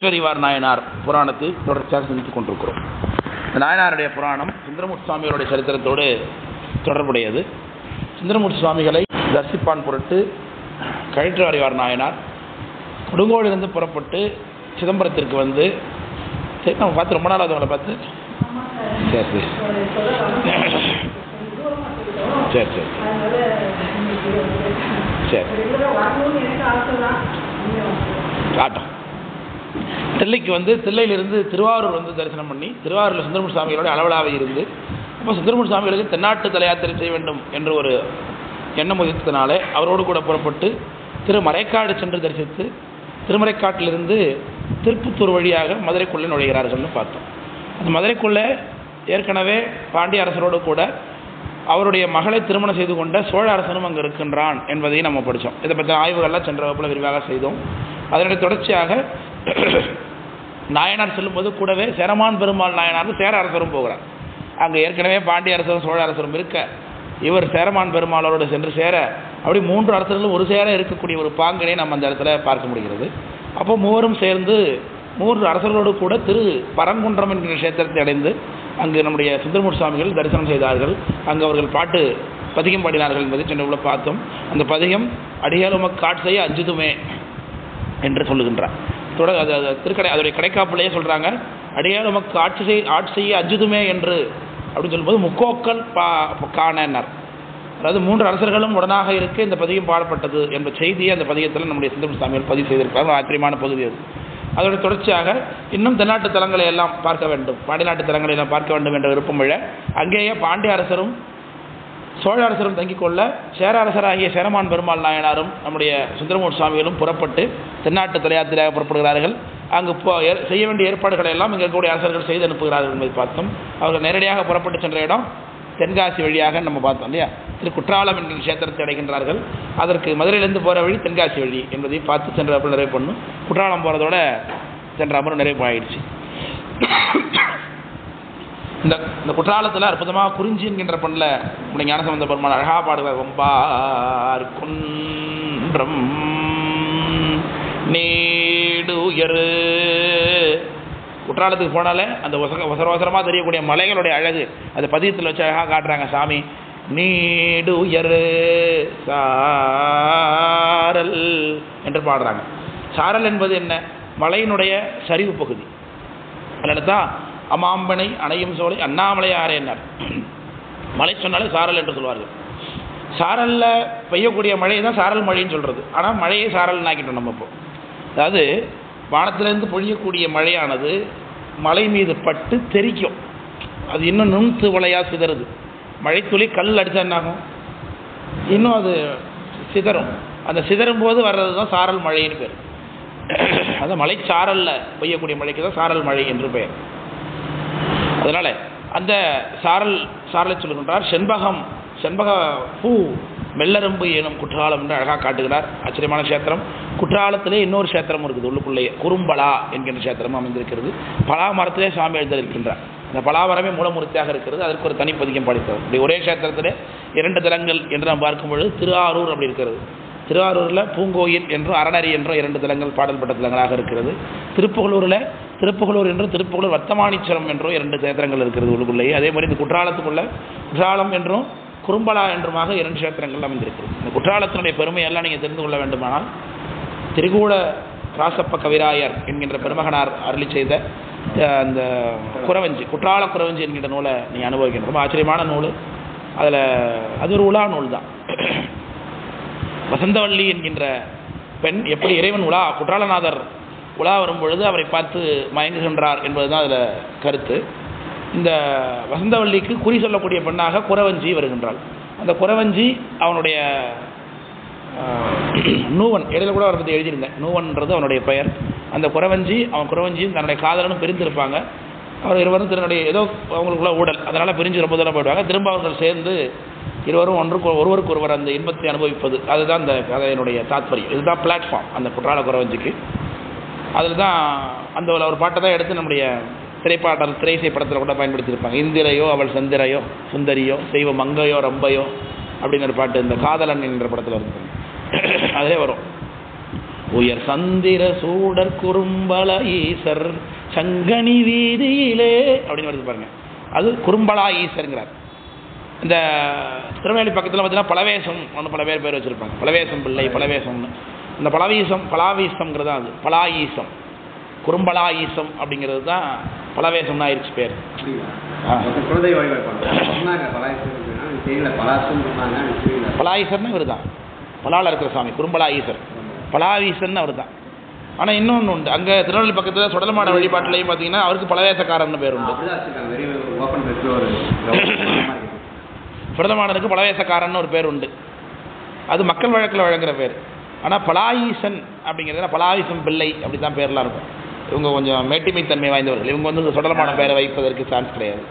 பெரியவார் நாயனார் புராணத்தை தொடர்ச்சியாக சிந்தித்துக் கொண்டிருக்கிறோம். இந்த நாயனாருடைய புராணம் சுந்தரமூர்த்தி சுவாமிகளுடைய சரித்திரத்தோடு தொடர்புடையது. சுந்தரமூர்த்தி சுவாமிகளை தரிசிப்பான் பொருட்டு கழற்றறிவார் நாயனார் கொடுங்கோலிலிருந்து புறப்பட்டு சிதம்பரத்திற்கு வந்து, சரி நம்ம பார்த்து ரொம்ப நாள் அவங்களை பார்த்து சரி சரி சரி சரி காட்டும். தில்லைக்கு வந்து தில்லையிலிருந்து திருவாரூர் வந்து தரிசனம் பண்ணி திருவாரூரில் சுந்தரமூர்த்தி சுவாமிகளோட அளவலாக இருந்து, அப்போ சுந்தரமூர்த்தி சுவாமிகளுக்கு தென்னாட்டு தலையாத்திரை செய்ய வேண்டும் என்று ஒரு எண்ணம் உதித்தனாலே அவரோடு கூட புறப்பட்டு திருமறைக்காடு சென்று தரிசித்து திருமறைக்காட்டிலிருந்து திருப்புத்தூர் வழியாக மதுரைக்குள்ளே நுழைகிறார்கள்னு பார்த்தோம். அந்த மதுரைக்குள்ளே ஏற்கனவே பாண்டிய அரசரோடு கூட அவருடைய மகளை திருமணம் செய்து கொண்ட சோழ அரசனும் அங்கே இருக்கின்றான் என்பதையும் நம்ம படித்தோம். இதை பற்றி ஆய்வுகள்லாம் சென்ற வகுப்பில் விரிவாக செய்தோம். அதனுடைய தொடர்ச்சியாக நாயனார் செல்லும்போது கூடவே சேரமான் பெருமாள் நாயனார் சேர அரசரும் போகிறார். அங்கே ஏற்கனவே பாண்டிய அரசரும் சோழ அரசரும் இருக்க இவர் சேரமான் பெருமாளோடு சென்று சேர, அப்படி மூன்று அரசர்களும் ஒரு சேர இருக்கக்கூடிய ஒரு பாங்கினை நம்ம அந்த இடத்துல பார்க்க முடிகிறது. அப்போ மூவரும் சேர்ந்து மூன்று அரசர்களோடு கூட திரு பரங்குன்றம் என்கிற கஷேத்திரத்தை அடைந்து அங்கு நம்முடைய சுந்தரமூர்த்தி சுவாமிகள் தரிசனம் செய்தார்கள். அங்கு அவர்கள் பாட்டு பதிகம் பாடினார்கள் என்பதை சென்று உள்ள பார்த்தோம். அந்த பதிகம் அடியாலுமக் காட்செய்ய அஞ்சுதுமே என்று சொல்லுகின்றார். திருக்கடை அதோடைய கடைக்காப்பிலேயே சொல்கிறாங்க, அடியாலுமக்கு ஆட்சி செய்ய அஞ்சுதுமே என்று அப்படின்னு சொல்லும்போது முக்கோக்கள் காணனார். அதாவது மூன்று அரசர்களும் உடனாக இருக்க இந்த பதிகம் பாடப்பட்டது என்ற செய்தியை அந்த பதிகத்தில் நம்முடைய சுந்தரமூர்த்தி சுவாமிகள் பதிவு செய்திருக்கிறார். ஆச்சரியமான பகுதி அது. அதோட தொடர்ச்சியாக இன்னும் தென்னாட்டு தலங்களை எல்லாம் பார்க்க வேண்டும், பாண்டிய நாட்டு தலங்களை எல்லாம் பார்க்க வேண்டும் என்ற விருப்பம் விழ அங்கேயே பாண்டிய அரசரும் சோழ அரசரும் தங்கிக் கொள்ள சேர அரசராகிய சேரமான் பெருமாள் நாயனாரும் நம்முடைய சுந்தரமூர்த்தி சுவாமிகளும் புறப்பட்டு தென்னாட்டு தலையாத்திரையாக புறப்படுகிறார்கள். அங்கு செய்ய வேண்டிய ஏற்பாடுகளை எல்லாம் இங்கே இருக்கக்கூடிய அரசர்கள் செய்து அனுப்புகிறார்கள் என்பதை பார்த்தோம். அவர்கள் நேரடியாக புறப்பட்டு சென்ற இடம் தென்காசி வழியாக நம்ம பார்த்தோம் இல்லையா. குற்றாலம் என்கிற கஷேத்திரத்தை அடைகின்றார்கள். அதற்கு மதுரையிலிருந்து போகிற வழி தென்காசி வழி என்பதையும் பார்த்து சென்ற அப்புறம் நிறைவு பண்ணும். குற்றாலம் போகிறதோட சென்ற அப்புறம் நிறைவு ஆயிடுச்சு. இந்த குற்றாலத்தில் அற்புதமாக குறிஞ்சி என்கின்ற பண்ணில் நம்முடைய ஞானசம்பந்த பெருமாள் அழகாக பாடுகிறார். ஒம்பார் குன்றம் நீடுயரு. குற்றாலத்துக்கு போனாலே அந்த ஒசரமாக தெரியக்கூடிய மலைகளுடைய அழகு அந்த பதியத்தில் வச்சு அழகாக காட்டுறாங்க. சாமி நீடுயரு சாரல் என்று பாடுறாங்க. சாரல் என்பது என்ன? மலையினுடைய சரிவு பகுதி. அதனால தான் அமாம்பனை அணையும் சோலை அண்ணாமலையாரே என்னார். மழை சொன்னாலே சாரல் என்று சொல்வார்கள். சாரலில் பெய்யக்கூடிய மழை தான் சாரல் மழைன்னு சொல்கிறது. ஆனால் மழையை சாரல்னு ஆக்கிட்டோம் நம்ம இப்போ. அதாவது வானத்திலேருந்து பொழியக்கூடிய மழையானது மலை மீது பட்டு தெரிக்கும். அது இன்னும் நுண்து வளையாக சிதறுது. மழைத்துளி கல் அடித்தா என்னாகும்? இன்னும் அது சிதறும். அந்த சிதறும் போது வர்றது தான் சாரல் மழைன்னு பேர். அந்த மலை சாரலில் பெய்யக்கூடிய மழைக்கு தான் சாரல் மழை என்று பெயர். அதனால் அந்த சாரலை சொல்லுகின்றார். செண்பக பூ மெல்லரம்பு எனும் குற்றாலம் என்று அழகாக காட்டுகிறார். ஆச்சரியமான கஷேத்திரம். குற்றாலத்திலே இன்னொரு கஷேத்திரம் இருக்குது உள்ளுக்குள்ளேயே, குறும்பலா என்கின்ற கஷேத்திரம் அமைந்திருக்கிறது. பலா மரத்திலே சுவாமி எழுந்திருக்கின்றார். அந்த பலாமரமே மூலமூர்த்தியாக இருக்கிறது. அதற்கு ஒரு தனிப்பதிகம் படித்தது. இப்படி ஒரே கஷேத்திரத்திலே இரண்டு தலங்கள் என்று நாம் பார்க்கும்பொழுது திருவாரூர் அப்படி இருக்கிறது. திருவாரூரில் பூங்கோயில் என்றும் அரணரி என்றும் இரண்டு தலங்கள் பாடல்பட்ட தலங்களாக இருக்கிறது. திருப்புகலூர் என்றும் திருப்புகலூர் வர்த்தமானீஸ்வரம் என்றும் இரண்டு கஷேத்திரங்கள் இருக்கிறது உள்ளுக்குள்ளேயே. அதே மாதிரி இந்த குற்றாலம் என்றும் குறும்பலா என்றுமாக இரண்டு கஷேத்திரங்கள் அமைந்திருக்கிறது. இந்த குற்றாலத்தினுடைய பெருமையெல்லாம் நீங்கள் தெரிந்து கொள்ள வேண்டுமானால் திரிகூட ராசப்ப கவிராயர் என்கின்ற பெருமகனார் அருளி செய்த அந்த குறவஞ்சி, குற்றால குறவஞ்சி என்கின்ற நூலை நீங்கள் அனுபவிக்கணும். ரொம்ப ஆச்சரியமான நூல். அதில் அது ஒரு உலா நூல் தான். வசந்தவல்லி என்கின்ற பெண் எப்படி இறைவன் குற்றாலநாதர் உலா வரும்பொழுது அவரை பார்த்து மயங்குகின்றார் என்பது தான் அதில் கருத்து. இந்த வசந்தவல்லிக்கு குறி சொல்லக்கூடிய பெண்ணாக குறவஞ்சி வருகின்றாள். அந்த குறவஞ்சி அவனுடைய நூவன், இடையில கூட அவரை பற்றி எழுதியிருந்தேன். நூவன்றது அவனுடைய பெயர். அந்த குறவஞ்சியும் தன்னுடைய காதலனும் பிரிந்திருப்பாங்க. அவர் இருவரும் தன்னுடைய ஏதோ அவங்களுக்குள்ள ஊடல், அதனால் பிரிஞ்சு ரொம்ப தூரம் போயிடுவாங்க. திரும்ப அவர்கள் சேர்ந்து இருவரும் ஒருவருக்கு ஒருவர் அந்த இன்பத்தை அனுபவிப்பது. அதுதான் இந்த கதையினுடைய தாத்பரியம். இதுதான் பிளாட்ஃபார்ம் அந்த குற்றால குறவஞ்சிக்கு. அதில் தான் அந்த ஒரு பாட்டை தான் எடுத்து நம்முடைய திரைசை படத்தில் கூட பயன்படுத்தியிருப்பாங்க. இந்திரையோ அவள் சந்திரையோ சுந்தரியோ செய்வ மங்கையோ ரம்பையோ அப்படின்னு ஒரு பாட்டு இந்த காதலன் என்ற படத்தில் இருக்கு. அதிலே வரும். உயர் சந்திர சூடர் குறும்பல ஈசர் சங்கனி வீதியிலே அப்படின்னு வருது பாருங்க. அது குறும்பலா ஈசருங்கிறார். இந்த திருநெல்வேலி பக்கத்தில் பார்த்தீங்கன்னா பலவேசம் ஒன்று பல பேர் வச்சுருப்பாங்க. பலவேசம் பிள்ளை பலவேசம்னு. இந்த பலாவீசம்ங்கிறது தான் அது பலாஈசம். குறும்பலா ஈசம் அப்படிங்கிறது தான் பலவேசம்னு ஆயிடுச்சு பேர். பலாஈசர்னு இவர் தான், பலாவில் இருக்கிற சாமி குறும்பலா ஈசர். பலாவீசன் அவர் தான். ஆனால் இன்னொன்று உண்டு, அங்கே திருநெல்வேலி பக்கத்தில் சுடலமாட வழிபாட்டிலையும் பார்த்தீங்கன்னா அவருக்கு பலவேசக்காரன்னு பேர் உண்டு. சுடலமாடனுக்கு பலவேசக்காரன்னு ஒரு பேர் உண்டு. அது மக்கள் வழக்கில் வழங்குற பேர். ஆனால் பலாஈசன் அப்படிங்கிறது பலாவீசம் பிள்ளை அப்படி தான் பேர்லாம் இருக்கும். இவங்க கொஞ்சம் மேட்டிமைத்தன்மை வாய்ந்தவர்கள். இவங்க வந்து சுடலமான பேரை வைப்பதற்கு சான்ஸ் கிடையாது.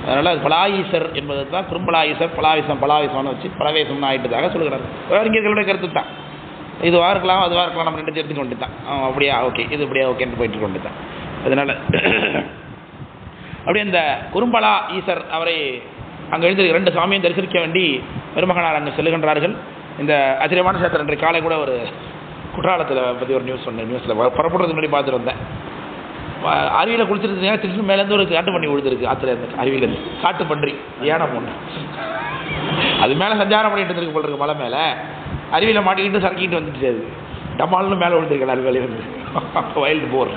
அதனால் அது பலாஈசர் என்பது தான் குறும்பலாஈசர். பலாவீசம்னு வச்சு பலவேசம்னு ஆகிட்டதாக சொல்கிறார். அறிஞர்களுடைய கருத்து தான். இதுவாக இருக்கலாம் அதுவாக இருக்கலாம், நம்ம ரெண்டு எடுத்துக்க கொண்டு தான் அப்படியா ஓகே இது இப்படியா ஓகேன்னு போயிட்டு கொண்டு தான். அதனால் அப்படியே இந்த குறும்பலா ஈசர் அவரை அங்கே எழுதி 2 சாமியும் தரிசிக்க வேண்டி பெருமகனார் அங்கே செல்லுகின்றார்கள். இந்த ஆச்சரியமான சேத்திரம் இன்றைய காலை கூட ஒரு குற்றாலத்தில் பற்றி ஒரு நியூஸ் சொன்னேன். நியூஸில் புறப்படுறதுக்கு முன்னாடி பார்த்துட்டு வந்தேன். அருவியில் குளிச்சிருந்தீங்கன்னா திடீர்னு மேலேருந்து ஒரு காட்டு பண்ணி விழுந்துருக்கு. ஆற்றுல இருந்து அருவியிலேருந்து காட்டு பன்றி ஏனம் ஒன்று அது மேலே சஞ்சாரம் பண்ணிட்டு இருந்திருக்கு போல் இருக்கு. மலை மேலே அருவியில் மாட்டிக்கிட்டு சரக்கிட்டு வந்துட்டு அது டமால்னு மேலே விழுந்துருக்கு அருவியில இருந்து. வைல்டு போர்.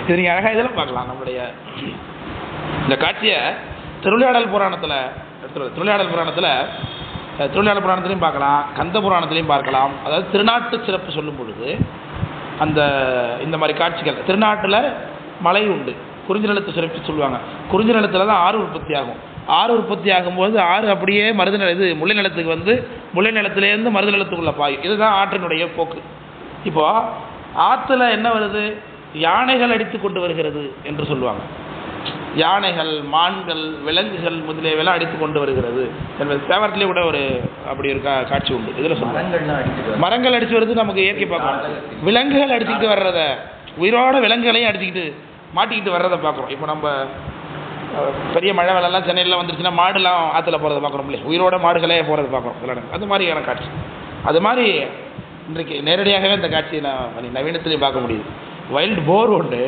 இது நீங்கள் அழகாக இதெல்லாம் பார்க்கலாம். நம்முடைய இந்த காட்சியை திருவிளையாடல் புராணத்திலையும் பார்க்கலாம், கந்த புராணத்திலையும் பார்க்கலாம். அதாவது திருநாட்டு சிறப்பு சொல்லும் பொழுது இந்த மாதிரி காட்சிகள். திருநாட்டில் மலை உண்டு, குறிஞ்சி நிலத்தை சிறப்பு சொல்லுவாங்க. குறிஞ்சி நிலத்தில் தான் ஆறு உற்பத்தி ஆகும். ஆறு உற்பத்தி ஆகும்போது ஆறு அப்படியே முல்லை நிலத்துக்கு வந்து முல்லை நிலத்திலேருந்து மருத நிலத்துக்குள்ள பாயும். இதுதான் ஆற்றினுடைய போக்கு. இப்போ ஆற்றுல என்ன வருது? யானைகள் அடித்து கொண்டு வருகிறது என்று சொல்லுவாங்க. யானைகள், மான்கள், விலங்குகள் முதலியவெல்லாம் அடித்து கொண்டு வருகிறது என்பது தேவரத்திலே கூட ஒரு அப்படி ஒரு காட்சி உண்டு. இதில் சொல்லுவாங்க மரங்கள் அடித்து வருது. நமக்கு இயற்கை பார்க்கணும். விலங்குகள் அடிச்சுக்கிட்டு வர்றத, உயிரோட விலங்குகளையும் அடிச்சுக்கிட்டு மாட்டிக்கிட்டு வர்றதை பார்க்குறோம். இப்போ நம்ம பெரிய மழை வெள்ளம்லாம் சென்னையில் வந்துருச்சுன்னா மாடுலாம் ஆற்றுல போகிறத பார்க்குறோம் இல்லையா? உயிரோட மாடுகளே போகிறத பார்க்குறோம். அது மாதிரியான காட்சி. அது மாதிரி இன்றைக்கு நேரடியாகவே இந்த காட்சியை நவீனத்திலையும் பார்க்க முடியுது. வைல்டு போர் ஒன்று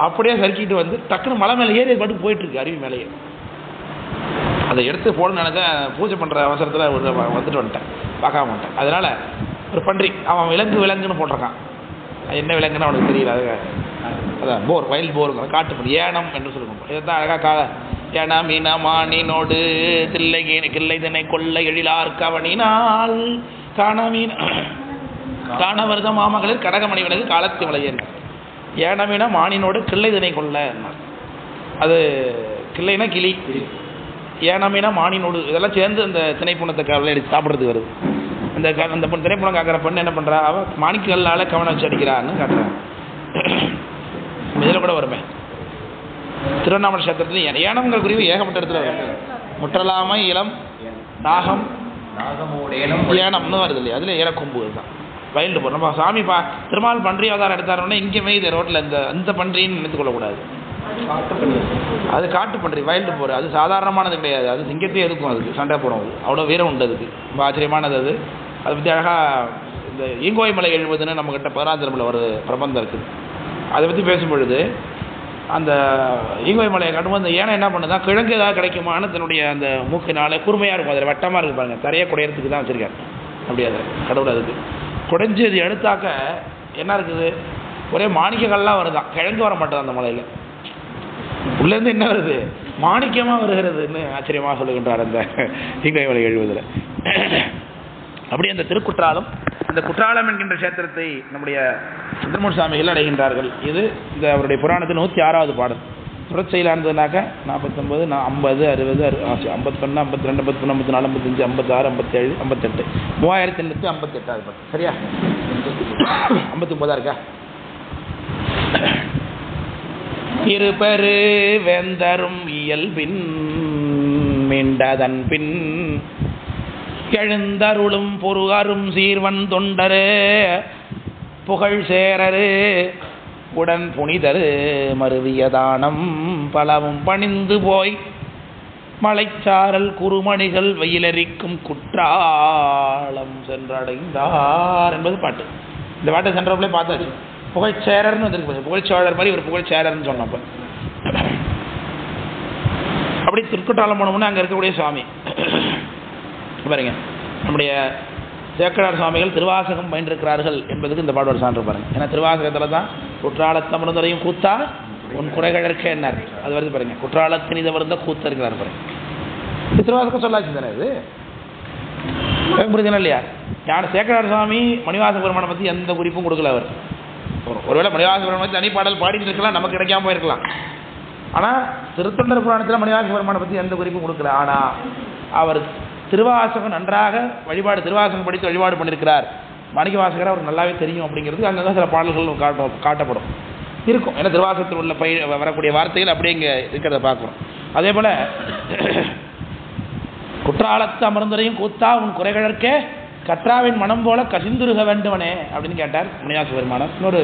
அப்படியே சறுக்கிட்டு வந்து டக்குன்னு மலை மேலே ஏறி பாட்டுக்கு போயிட்டுருக்கு அருவி மேலேயே. அதை எடுத்து போடணும்னு நினைச்சேன். பூஜை பண்ணுற அவசரத்தில் வந்துட்டு வந்துட்டேன், பார்க்காம வந்துட்டேன். அதனால் ஒரு பன்றி அவன் விலங்குன்னு போட்டிருக்கான். என்ன விலங்குன்னு அவனுக்கு தெரியல. அதான் போர், வைல்டு போருங்க, காட்டு பண்ணி ஏனம் என்று சொல்லுவோம். இதைத்தான் அழகாக ஏனா மீனா மானினோடு கிள்ளை தினை கொள்ளை எழிலார் கவனினால் காண வருத மாமகளிர் கடகமணி விலகு காலத்து விளையன். ஏனமீனா மானினோடு கிள்ளை தினை கொள்ள. அது கிள்ளைனா கிளி, ஏனமீனா மானினோடு இதெல்லாம் சேர்ந்து அந்த திணைப்புணத்தை காலையில் அடித்து சாப்பிட்றதுக்கு வருது. அந்த திணைப்புணம் காக்கிற பெண்ணு என்ன பண்ணுறா? அவள் மாணிக்கல்லால் கவனம் வச்சு அடிக்கிறான்னு காட்டுறான். இதில் கூட வருமே திருவண்ணாமலை கஷேத்திரத்தில் ஏனம்ங்கிற குறிவு ஏகப்பட்ட இடத்துல வரும். முற்றலாமை இளம் நாகம் ஏனம்னு வருது இல்லையா? அதில் ஏறக்கொம்பு தான் வைல்டு போர். நம்ம சாமி திருமால் பன்றி அவதாரம் எடுத்தாரோன்னா இங்கேயுமே இது ரோட்டில் அந்த பன்றின்னு நினைத்து கொள்ளக்கூடாது. அது காட்டு பன்றி, வைல்டு போர். அது சாதாரணமானது கிடையாது. அது சிங்கத்தையே எதுக்கும், அதுக்கு சண்டை போடும். அவ்வளோ வீரம் உண்டு அதுக்கு. ரொம்ப ஆச்சரியமானது அது. அதை பற்றி அழகாக இந்த ஈங்கோய் மலை எழுபதுன்னு நம்மக்கிட்ட 11ஆம் திருமலை ஒரு பிரபந்தம் இருக்குது. அதை பற்றி பேசும்பொழுது அந்த ஈங்கோய் மலையை காட்டும்போது அந்த யானை என்ன பண்ணுதான், கிழங்கு ஏதாவது கிடைக்குமான்னு தன்னுடைய அந்த மூக்கினால கூர்மையாக இருக்கும். அதில் வட்டமாக இருக்கு பாருங்க, தரையை குடையிறதுக்கு தான் வச்சுருக்காரு. அப்படி அதை கடவுள் அதுக்கு குடைஞ்சி அது எடுத்தாக்க என்ன இருக்குது, ஒரே மாணிக்கங்கள்லாம் வருதான், கிழங்கு வர மாட்டேது அந்த மலையில். உள்ளேருந்து என்ன வருது, மாணிக்கமாக வருகிறதுன்னு ஆச்சரியமாக சொல்லுகின்றார் அந்த ஈங்கோய் மலை எழுவதில். அப்படி அந்த திருக்குற்றாலம், இந்த குற்றாலம் என்கின்ற கஷேத்திரத்தை நம்முடைய சுந்தரமூர்த்தி சுவாமிகள் அடைகின்றார்கள். இது இந்த அவருடைய புராணத்தில் 106வது பாடல். புறச்செயலாக இருந்ததுனாக்க 49, 50, 60, 51, 52, 53, 54, 55, 56, 57, 58, 3858வது பாட்டு. சரியா? 59 இருக்கா? இருபெரு வேந்தரும் இயல்பின் மீண்டதன் பின் எழுந்தருளும் பொருகரும் சீர்வன் தொண்டரு புகழ் சேரரு உடன் புனிதரு மருவியதானம் பலவும் பணிந்து போய் மலைச்சாரல் குறுமணிகள் வெயிலரிக்கும் குற்றாலம் சென்றடைந்தார் என்பது பாட்டு. இந்த வாட்டை சென்டர்லேயே பார்த்தாச்சு. புகழ்ச்சேரர்னு வந்துருக்கு, புகழ்ச்சோழர் மாதிரி ஒரு புகழ்ச்சேரர்னு சொன்னப்போ. அப்படி திருக்குற்றாலம் போனோம்னா அங்கே இருக்கக்கூடிய சுவாமி பாருங்க, நம்முடைய சேக்கடார் சுவாமிகள் திருவாசகம் பயின்றிருக்கிறார்கள் என்பதுக்கு இந்த பாடோட சான்று பாருங்க. ஏன்னா திருவாசகத்தில் தான் குற்றாலத்தமர்ந்தரையும் கூத்தா உன் குறைகளற்க என்னார் அது வருது பாருங்க. குற்றாலத்தின் இதை வருந்த கூத்த இருக்கிறார் பாருங்க. இது திருவாசகம் சொல்லாச்சு தானே, இது புரியுதுனா இல்லையா? ஞான சேக்கடார் சுவாமி மணிவாச பெருமானை பற்றி எந்த குறிப்பும் கொடுக்கல அவர். ஒருவேளை மணிவாச பெருமானை பற்றி தனி பாடல் பாடிட்டு இருக்கலாம், நமக்கு கிடைக்காம போயிருக்கலாம். ஆனால் திருத்தொண்டர் புராணத்தில் மணிவாச பெருமானை பற்றி எந்த குறிப்பும் கொடுக்கல. ஆனால் அவர் திருவாசகம் நன்றாக வழிபாடு, திருவாசகம் படித்து வழிபாடு பண்ணியிருக்கிறார், மாணிக்க வாசகர் அவருக்கு நல்லாவே தெரியும் அப்படிங்கிறது அங்கங்கே சில பாடல்கள் காட்டப்படும் இருக்கும். ஏன்னா திருவாசகத்தில் உள்ள வரக்கூடிய வார்த்தைகள் அப்படியே இங்கே இருக்கிறத பார்க்குறோம். அதே போல் குற்றாலத்து அமர்ந்தரையும் கூத்தா உன் குறைகளற்கே கற்றாவின் மனம் போல கசிந்துருக வேண்டுவனே அப்படின்னு கேட்டார் மணிவாச பெருமானார். இன்னொரு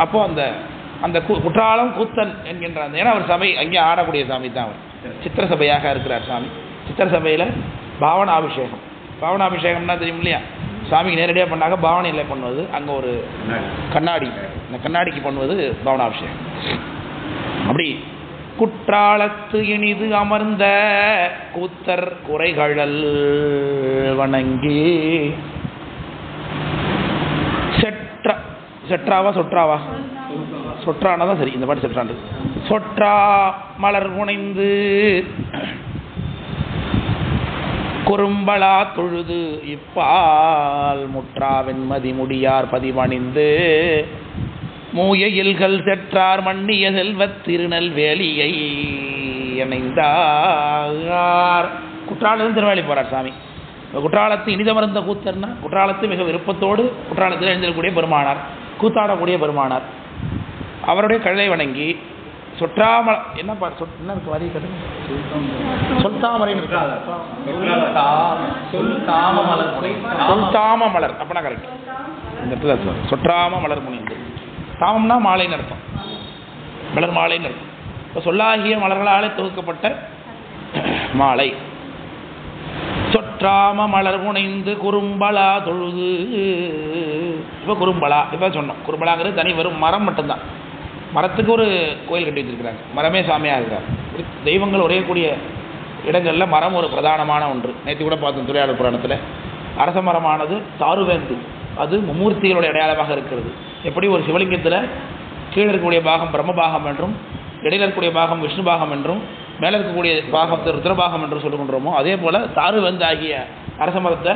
அப்போ அந்த அந்த குற்றாலம் கூத்தன் என்கின்ற அந்த, ஏன்னா அவர் சபை அங்கே ஆடக்கூடிய சாமி தான் அவர், சித்திர சபையாக இருக்கிறார் சாமி. சித்திர சபையில் பாவனாபிஷேகம், பாவனாபிஷேகம்னா தெரியும் இல்லையா? சாமிக்கு நேரடியாக பண்ணாங்க, பாவனையில் பண்ணுவது அங்கே ஒரு கண்ணாடி, இந்த கண்ணாடிக்கு பண்ணுவது பாவனாபிஷேகம். அப்படி குற்றாலத்து இனிது அமர்ந்த கூத்தர் குறைகழல் வணங்கி செற்றாவா சொற்றாவா சொற்றானதான் சரி, இந்த பாட்டு செற்றாண்டு. சொற்றா மலர் புனைந்து குறும்பலா தொழுது இப்பால் முற்றா வெண்மதி முடியார் பதிவணிந்து மூயையில்கள் செற்றார் மன்னிய செல்வத் திருநெல்வேலியை இணைந்தார். குற்றாலத்தில் திருவேலி போறார் சாமி. குற்றாலத்து இனிதமர்ந்த கூத்தர்னா குற்றாலத்து மிக விருப்பத்தோடு குற்றாலத்தில் எழுந்திருக்கக்கூடிய பெருமானார், கூத்தாடக்கூடிய பெருமானார், அவருடைய கழலை வணங்கி சொற்றாமல என்ன என்ன இருக்கு வரி கட்டுங்க, சொல்தாமரை சொல்தாம மலர் அப்பனா கரெக்ட். இந்த இடத்துல சொற்றாம மலர் முனிந்து, தாமம்னா மாலைன்னு அர்த்தம், மலர் மாலைன்னு அர்த்தம். இப்போ சொல்லாகிய மலர்களாலே தொகுக்கப்பட்ட மாலை. சொற்றாம மலர் புனைந்து குறும்பலா தொழுது. இப்போ குறும்பலா இப்போ சொன்னோம், குறும்பலாங்கிறது தனி வெறும் மரம் மட்டும்தான். மரத்துக்கு ஒரு கோயில் கட்டி வச்சிருக்கிறாங்க, மரமே சாமியாக இருக்கிறாங்க. தெய்வங்கள் உரையக்கூடிய இடங்களில் மரம் ஒரு பிரதானமான ஒன்று. நேற்று கூட பார்த்தோம் திருவிளையாடல் புராணத்தில், அரச மரமானது தாருவேந்து, அது மும்மூர்த்திகளுடைய அடையாளமாக இருக்கிறது. எப்படி ஒரு சிவலிங்கத்தில் கீழே இருக்கக்கூடிய பாகம் பிரம்மபாகம் என்றும், இடையில் இருக்கக்கூடிய பாகம் விஷ்ணு பாகம் என்றும், மேலே இருக்கக்கூடிய பாகத்தை ருத்ரபாகம் என்றும் சொல்லுகின்றோமோ, அதே போல் தாருவேந்து ஆகிய அரச மரத்தை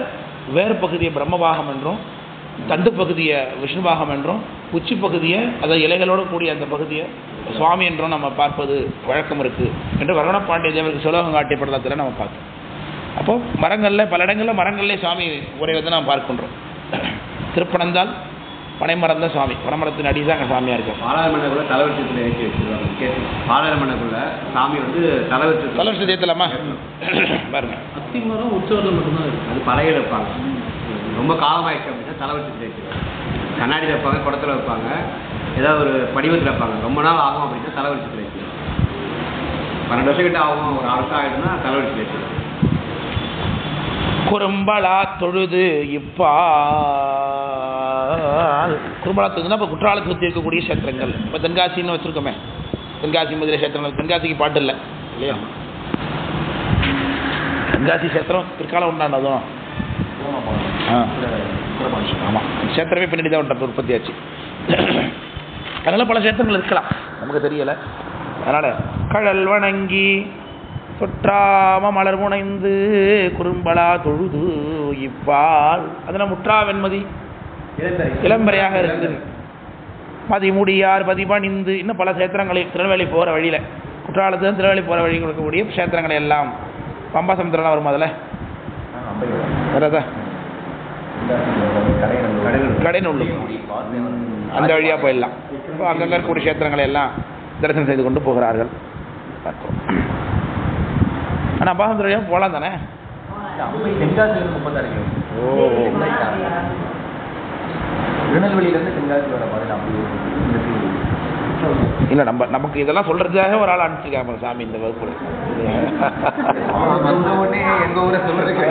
வேறு பகுதியை பிரம்மபாகம் என்றும், தண்டு பகுதியை விஷ்ணுபாகம் என்றும், உச்சி பகுதியை அதாவது இலைகளோடு கூடிய அந்த பகுதியை சுவாமி என்றும் நம்ம பார்ப்பது வழக்கம் இருக்குது என்று வரவணப்பாண்டிய தேவருக்கு சுலோகம் காட்டிய படத்தில் நம்ம பார்த்தோம். அப்போது மரங்களில் பல இடங்களில் மரங்களிலே சுவாமி உரைவதை நாம் பார்க்கின்றோம். திருப்பனந்தால் பனைமரம் சுவாமி, பனைமரத்தின் அடி தான் அங்கே சாமியாக இருக்கும். பாராளுமன்றக்குள்ள தலைவரிசத்தில் ஏற்றி வச்சுருவாங்க. பாராளுமன்றக்குள்ள சாமி வந்து தலைவரிசை ஏற்றலாமா பாருங்க. அத்திமரம் உற்சவத்தில் மட்டும்தான் இருக்குது, அது பழைய வைப்பாங்க. ரொம்ப காலமாயிடுச்சு அப்படின்னா தலைவரிசத்தில் ஏற்றிடுவாங்க. கண்ணாடியில் வைப்பாங்க, குடத்தில் வைப்பாங்க, ஏதாவது ஒரு படிவத்தில் வைப்பாங்க. ரொம்ப நாள் ஆகும் அப்படின்னா தலைவரிசத்தில் ஏற்றிடுவாங்க. 12 வருஷம் கிட்ட ஆகும், ஒரு 6 வருஷம் ஆகிடும்னா தலைவரிசத்தில் ஏற்றிடுவாங்க. குறும்பலா தொழுது இப்பா குறும்பலா தொழுதுனா இப்போ குற்றாலத்தை சுற்றி இருக்கக்கூடிய கஷேத்திரங்கள். இப்போ தென்காசின்னு வச்சுருக்கோமே, தென்காசி முதலிய கஷேத்திரங்கள். தென்காசிக்கு பாட்டு இல்லை இல்லையா? தென்காசி கஷேத்திரம் பிற்காலம் உண்டானதும் ஆமாம், கஷேத்திரமே பின்னாடி தான் உண்டான உற்பத்தி ஆச்சு. அதனால் பல கஷேத்திரங்கள் இருக்கலாம், நமக்கு தெரியலை. அதனால் கழல் வணங்கி சொற்றாம மலர் புனைந்து குறும்பலா தொழுது இப்பால், அதனால் முற்றா வெண்மதி இளம்பரையாக இருக்குது. மதிமுடியார் பதிபணிந்து, இன்னும் பல கஷேத்திரங்களை திருநெல்வேலி போகிற வழியில், குற்றாலத்தில் திருநெல்வேலி போகிற வழி கொடுக்கக்கூடிய கஷேத்திரங்களை எல்லாம் பம்பா சமுத்திரம்லாம் வரும் அதில் வரதா கடைநல்லூர் அந்த வழியாக போயிடலாம். இப்போ அங்கங்கே இருக்கக்கூடிய கஷேத்திரங்களை எல்லாம் தரிசனம் செய்து கொண்டு போகிறார்கள். ஆனால் அம்பாசமுத்திரம் போகலாம் தானே? ஓ, திருநெல்வேலியிலேருந்து தென்காசி வர மாதிரி இல்லை, நமக்கு இதெல்லாம் சொல்கிறதுக்காக ஒரு ஆள் அனுப்பிச்சிருக்காங்க சாமி இந்த வகுப்பு. எங்கள் ஊரை சொல்கிறதுக்கு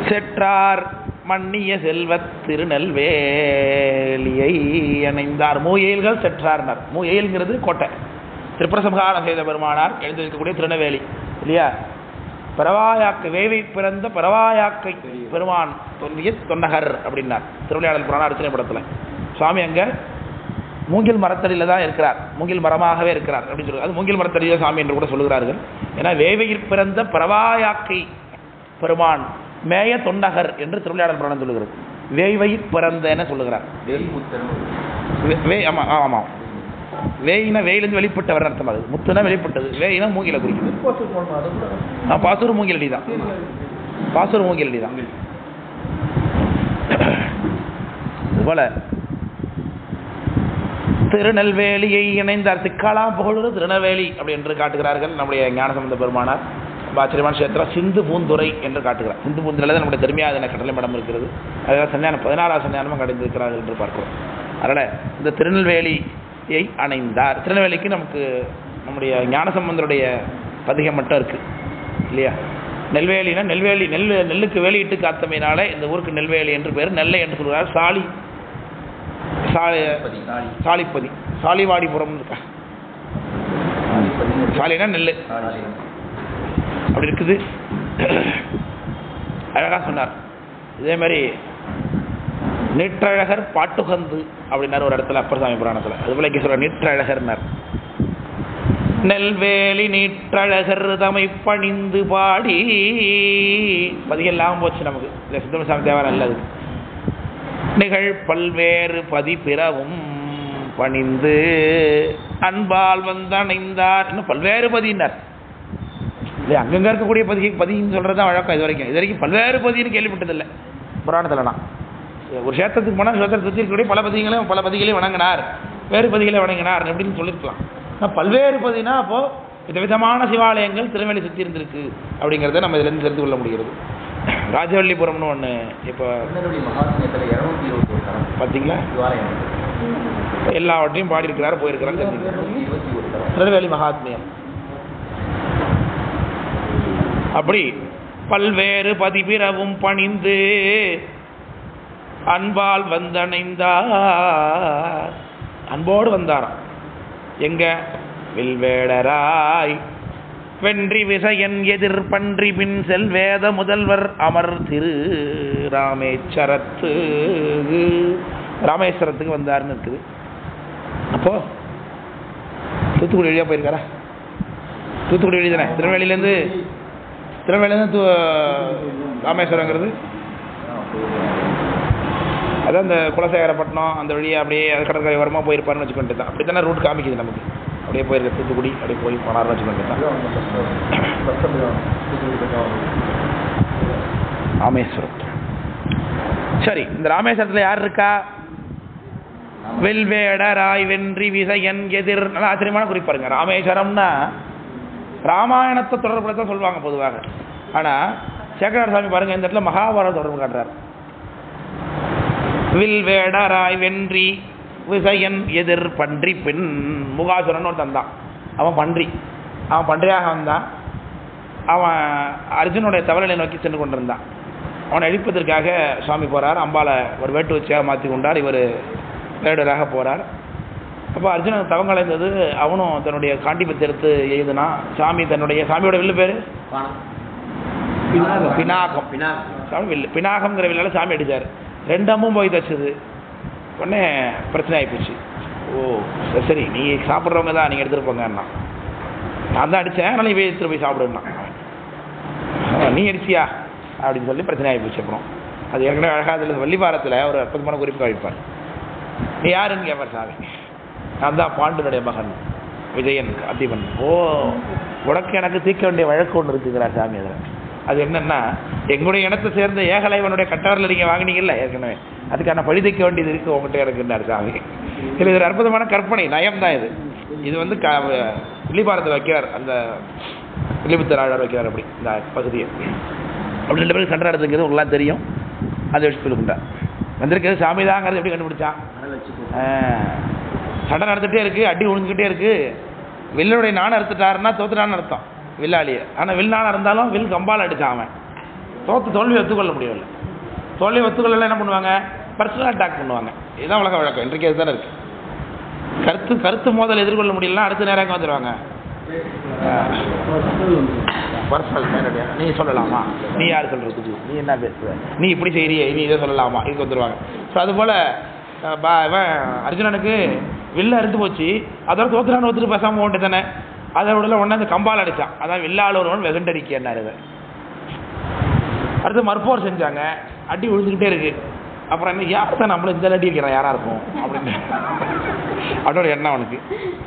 செற்றார் மன்னிய செல்வத் திருநெல்வேலியை அணைந்தார். மூயல்கள் செற்றார்னர். மூயல்ங்கிறது கோட்டை. திரிபுரசம்ஹாரம் செய்த பெருமானார் எழுந்திருக்கக்கூடிய திருநெல்வேலி இல்லையா? பரவாயாக்கை வேவை பிறந்த பரவாயாக்கை பெருமான் தோன்றிய தொன்னகர் அப்படின்னார் திருவிளையாடல் புராண அர்ச்சனை படத்தில். சுவாமி அங்கே மூங்கில் மரத்தடியில் தான் இருக்கிறார், மூங்கில் மரமாகவே இருக்கிறார் அப்படின்னு சொல்லுவார். அது மூங்கில் மரத்தடியில் சாமி என்று கூட சொல்லுகிறார்கள். ஏன்னா வேவையில் பிறந்த பரவாயாக்கை பெருமான் மேய தொண்டகர் என்று திருவிளையாடல் புராணம் சொல்லுகிறது. வேவையில் பிறந்த என்ன சொல்லுகிறார்? ஆமாம் ஆமாம். வேயினா வேயிலிருந்து வெளிப்பட்டவர் அர்த்தம். அது முத்துனா வெளிப்பட்டது, வேயினா மூங்கில குறிக்குது. பாசூர் மூங்கிலடி தான், பாசூர் மூங்கிலடி தான். இதுபோல திருநெல்வேலியை இணைந்தார். திக்காலாம் புகழ் திருநெல்வேலி அப்படி என்று காட்டுகிறார்கள் நம்முடைய ஞானசம்பந்த பெருமானார். ஆச்சரியமான கஷேத்திரம் சிந்து பூந்துரை என்று காட்டுகிறார். சிந்து பூந்துரையில் தான் நம்முடைய திருமையாதன கடலை மடம் இருக்கிறது. அதாவது சன்னியானம் 16 சன்னியானமும் அடைந்திருக்கிறார்கள் என்று பார்க்கிறோம். அதனால் இந்த திருநெல்வேலியை அணைந்தார். திருநெல்வேலிக்கு நமக்கு நம்முடைய ஞானசம்பந்தருடைய பதிகம் மட்டும் இருக்குது இல்லையா? நெல்வேலினா நெல்வேலி, நெல்லுக்கு வேலியிட்டு காத்தமையினாலே இந்த ஊருக்கு நெல்வேலி என்று பேர். நெல்லை என்று சொல்கிறார். சாலிப்பதி, சாலிவாடிபுரம் இருக்கா? சாலினா நெல் அப்படி இருக்குது. அழகா சொன்னார். இதே மாதிரி நீற்றழகர் பாட்டுகந்து அப்படின்னார் ஒரு இடத்துல அப்பர் சாமி புராணத்தில். அதுபோல இங்கே சொல்ற நீற்றழகர்னார். நெல்வேலி நீற்றழகர் தமை பணிந்து பாடி பதிகெல்லாம் போச்சு நமக்கு. இல்லை சுத்தம சாமி தேவை நல்லது. நிகழ் பல்வேறு பதிப்பிறவும் பணிந்து அன்பால் வந்தணைந்தார். இன்னும் பல்வேறு பதினார். இல்லை அங்கங்கே இருக்கக்கூடிய பதின்னு சொல்கிறது தான் வழக்கம். இது வரைக்கும் பல்வேறு பதின்னு கேள்விப்பட்டதில்லை புராணத்தில். நான் ஒரு கஷேத்திரத்துக்கு போனால் கஷேத்திரத்தை சுற்றி இருக்கக்கூடிய பல பதிகளையும் வணங்கினார், வேறு பதிகளை வணங்கினார் அப்படின்னு சொல்லியிருக்கலாம். ஆனால் பல்வேறு பதினா அப்போது விதவிதமான சிவாலயங்கள் திருநெல்வேலி சுற்றி இருந்திருக்கு அப்படிங்கிறத நம்ம இதிலேருந்து தெரிந்து கொள்ள முடிகிறது. ராஜவல்லிபுரம்னு ஒன்று இப்போ பார்த்தீங்களா? எல்லாவற்றையும் பாடியிருக்கிறார், போயிருக்கிறார். திருநெல்வேலி மகாத்மியம். அப்படி பல்வேறு பதிபிறவும் பணிந்து அன்பால் வந்தணைந்தார். அன்போடு வந்தாராம். எங்க? வில்வேடராய் வென்றி விசயன் எதிர் பன்றி பின் செல்வேத முதல்வர் அமர் திரு ராமேஸ்வரத்துக்கு வந்தார்னு இருக்குது. அப்போ தூத்துக்குடி வழியாக போயிருக்காரா? தூத்துக்குடி வழி தானே. திருநெல்வேலியிலேருந்து ராமேஸ்வரங்கிறது அதான் இந்த குலசேகரப்பட்டினம் அந்த வழியாக அப்படியே அது கடற்கரை வரமாக போயிருப்பாருன்னு வச்சுக்கிட்டு தான். அப்படி தானே ரூட் காமிக்குது நமக்கு. அப்படியே போயிருக்க தூத்துக்குடி அப்படியே போய் போனார்னு வச்சுக்கிட்டு தான். ராமேஸ்வரம். சரி, இந்த ராமேஸ்வரத்தில் யார் இருக்கா? வெல்வேடராய் வென்றி விசயன் எதிர். நல்லா ஆச்சரியமான குறிப்பாருங்க. ராமேஸ்வரம்னா ராமாயணத்தை தொடர்புதான் சொல்லுவாங்க பொதுவாக. ஆனால் சேக்கரார் சாமி பாருங்க, இந்த இடத்துல மகாபாரத தொடர்பு காட்டுறார். வில்வேடராய் வென்றி விசயன் எதிர் பன்றி பின். முகாசுரன் ஒரு தந்தான், அவன் பன்றியாக வந்தான். அவன் அர்ஜுனுடைய தவறலை நோக்கி சென்று கொண்டிருந்தான். அவனை அழிப்பதற்காக சுவாமி போகிறார். அம்பாலை ஒரு வேட்டு வச்சியாக மாற்றி கொண்டார். இவர் வேடராக போகிறார். அப்போ அர்ஜுனன் தவங்களைந்தது. அவனும் தன்னுடைய காண்டிபத்தை எடுத்து எழுதுனா. சாமியோட வில்லு பேர் பினாகம். சாமி வில்லு பினாகம்ங்கிற வில்லால சாமி அடித்தார். 2 அம்பும் போய் தச்சுது. உடனே பிரச்சனை ஆகிப்போச்சு. ஓ சரி, நீங்கள் சாப்பிட்றவங்க தான், நீங்கள் எடுத்துகிட்டு போங்கன்னா. நான் தான் அடித்தேன், அதனால் நீ எடுத்துகிட்டு போய் சாப்பிடுன்னா. நீ அடிச்சியா அப்படின்னு சொல்லி பிரச்சனை ஆகிப்போச்சு. அப்புறம் அது ஏற்கனவே அழகாக வள்ளிபாரத்தில் ஒரு அற்புதமான குறிப்பாக வைப்பார். நீ யாருன்னு கேட்பார் சாமி. நான் தான் பாண்டுனுடைய மகன் விஜயன் அதிபன். ஓ, உனக்கு எனக்கு தீர்க்க வேண்டிய வழக்கு ஒன்று இருக்குங்கிறார் சாமி. அதில் அது என்னென்னா, எங்களுடைய இனத்தை சேர்ந்த ஏகலைவனுடைய கட்டாரில் நீங்கள் வாங்கினீங்கல்ல ஏற்கனவே, அதுக்கான பழி தைக்க வேண்டியது இருக்குது உங்கள்கிட்ட இருக்குன்னார் சாமி. இல்லை, இது ஒரு அற்புதமான கற்பனை நயம் தான் இது. இது வந்து வில்லிபாரத்தில் வைக்கிறார், அந்த வில்லிபுத்தராளர் வைக்கிறார். அப்படி இந்த பகுதியை அப்படி 2 பேருக்கு சண்டை நடத்துங்கிறது உங்களுக்குலாம் தெரியும். அதை வச்சு சொல்லுகின்றார். வந்திருக்கிறது சாமி தாங்கிறது எப்படி கண்டுபிடிச்சான்? சண்டை நடந்துகிட்டே இருக்குது, அடி விழுந்துக்கிட்டே இருக்குது. வில்லுடைய நாணம் அறுத்துட்டாருன்னா தோத்துட்டான்னு அர்த்தம் வில்லாளியை. ஆனால் வில் நாணம் இருந்தாலும் வில் கம்பால் அடித்தான் அவன் தோல்வி ஒத்துக்கொள்ள முடியவில்லை. தோல்வி ஒத்துக்கொள்ள என்ன பண்ணுவாங்க, பர்சனல் அட்டாக் பண்ணுவாங்க. இதுதான் உலக வழக்கம், இன்றைக்கு அதுதானே இருக்குது. கருத்து மோதல் எதிர்கொள்ள முடியலன்னா அடுத்த நேரம் எங்கே வந்துடுவாங்க, பர்சனல் நேரடியாக நீ சொல்லலாமா, நீ யார் சொல்கிறதுக்கு, நீ என்ன பேசுவ, நீ இப்படி செய்கிறியே, நீ இதை சொல்லலாமா, இதுக்கு வந்துடுவாங்க. ஸோ அதுபோல் இவன் அர்ஜுனனுக்கு வில்ல அறுத்து போச்சு, அதோட தோத்துறான்னு ஒத்துட்டு பேசாமல் ஓண்டு தானே, அதோட ஒன்று அந்த கம்பால் அடித்தான். அதான் வில்லால் ஒருவன் வெகுண்டடிக்கன்னாரு. அடுத்து மற்போர் செஞ்சாங்க, அடி விழுந்துக்கிட்டே இருக்கு. அப்புறம் என்ன, யார் தான் நம்மளும் இந்த அடி வைக்கிறான், யாராக இருக்கும் அப்படின்னு அதோட எண்ணம் அவனுக்கு.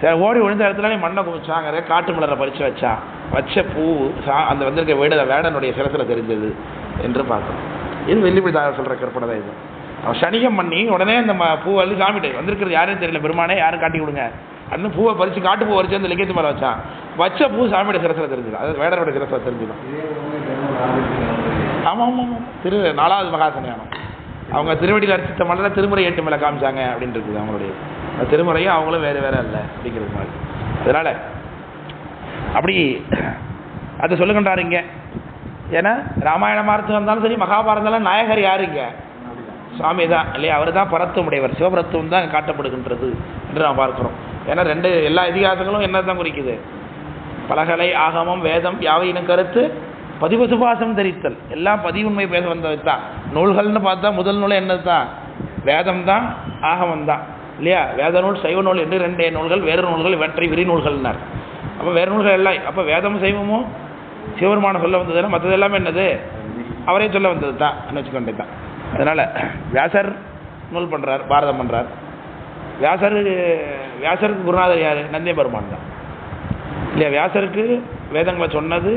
சரி, ஓடி விழுந்த இடத்துல மண்ணை குமிச்சாங்க, காட்டு மலரை பறித்து வச்ச பூ அந்த வந்திருக்க வேடனுடைய சிரசில் தெரிஞ்சது என்று பார்த்தோம். இது வெள்ளிப்பிடிதார் சொல்கிற கற்பனை தான். இது அவன் சனிகம் பண்ணி உடனே அந்த பூவை வந்து காமிட்டு வந்திருக்கிறது யாரும் தெரியல, பெருமானே யாரும் காட்டி கொடுங்க அப்படின்னு பூவை பறித்து காட்டு பூ பறித்து அந்த லிங்கத்து மேலே வச்ச பூ சாமியோட சிரசில் தெரிஞ்சிடும், அதாவது வேடனுடைய சிரசில் தெரிஞ்சிடும். ஆமாம் ஆமாம் ஆமாம், 4வது மகாசன்யானம் அவங்க திருவடியில் அரிசித்த மலரை திருமுறை 8 மேலே காமிச்சாங்க அப்படின்னு இருக்குது. அவங்களுடைய திருமுறையும் அவங்களும் வேறு வேறு இல்லை அப்படிங்கிறது மாதிரி. அதனால் அப்படி அதை சொல்லுகின்றார் இங்கே. ஏன்னா ராமாயணமாக இருந்தாலும் சரி, மகாபாரதம் நாயகர் யாருங்க, சுவாமி தான் இல்லையா, அவர் தான் பரத்துவம் உடையவர், சிவபரத்துவம் தான் காட்டப்படுகின்றது என்று நாம் பார்க்கிறோம். ஏன்னா எல்லா இதிகாசங்களும் என்ன தான் குறிக்குது, பலகலை ஆகமம் வேதம் யாவையினும் கருத்து பதிவு சுபாசம் தரித்தல், எல்லாம் பதிவுண்மை பேச வந்தது தான். நூல்கள்னு பார்த்தா முதல் நூல் என்னது தான், வேதம் தான் ஆகமம் தான் இல்லையா. வேத நூல் சைவ நூல் என்று 2 நூல்கள், வேறு நூல்கள் இவற்றை விரி நூல்கள்னார். அப்போ வேறு நூல்கள் எல்லாம், அப்போ வேதம் சைவமும் சிவபெருமான சொல்ல வந்ததுன்னா மற்றது எல்லாமே என்னது அவரே சொல்ல வந்தது தான் வச்சுக்கொண்டே தான். அதனால் வியாசர் நூல் பண்ணுறார், பாரதம் பண்ணுறார். வியாசருக்கு குருநாதர் யார், நந்திய பெருமான் தான் இல்லையா. வியாசருக்கு வேதங்களை சொன்னது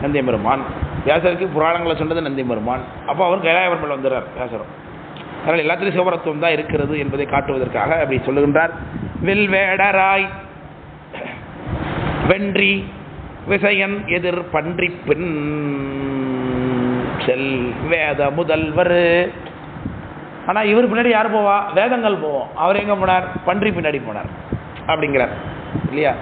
நந்திய பெருமான், வியாசருக்கு புராணங்களை சொன்னது நந்திய பெருமான். அப்போ அவர் கைலாயபெருமாள் வந்துடுறார் வியாசரும். அதனால் எல்லாத்திலையும் சிவபரத்துவம் தான் இருக்கிறது என்பதை காட்டுவதற்காக அப்படி சொல்லுகின்றார். வில் வேடராய் வென்றி விசயன் எதிர் பன்றி பின் செல் வேத முதல்வர். ஆனால் இவர் பின்னாடி யார் போவா, வேதங்கள் போவோம். அவர் எங்கே போனார், பன்றி பின்னாடி போனார் அப்படிங்கிறார் இல்லையா.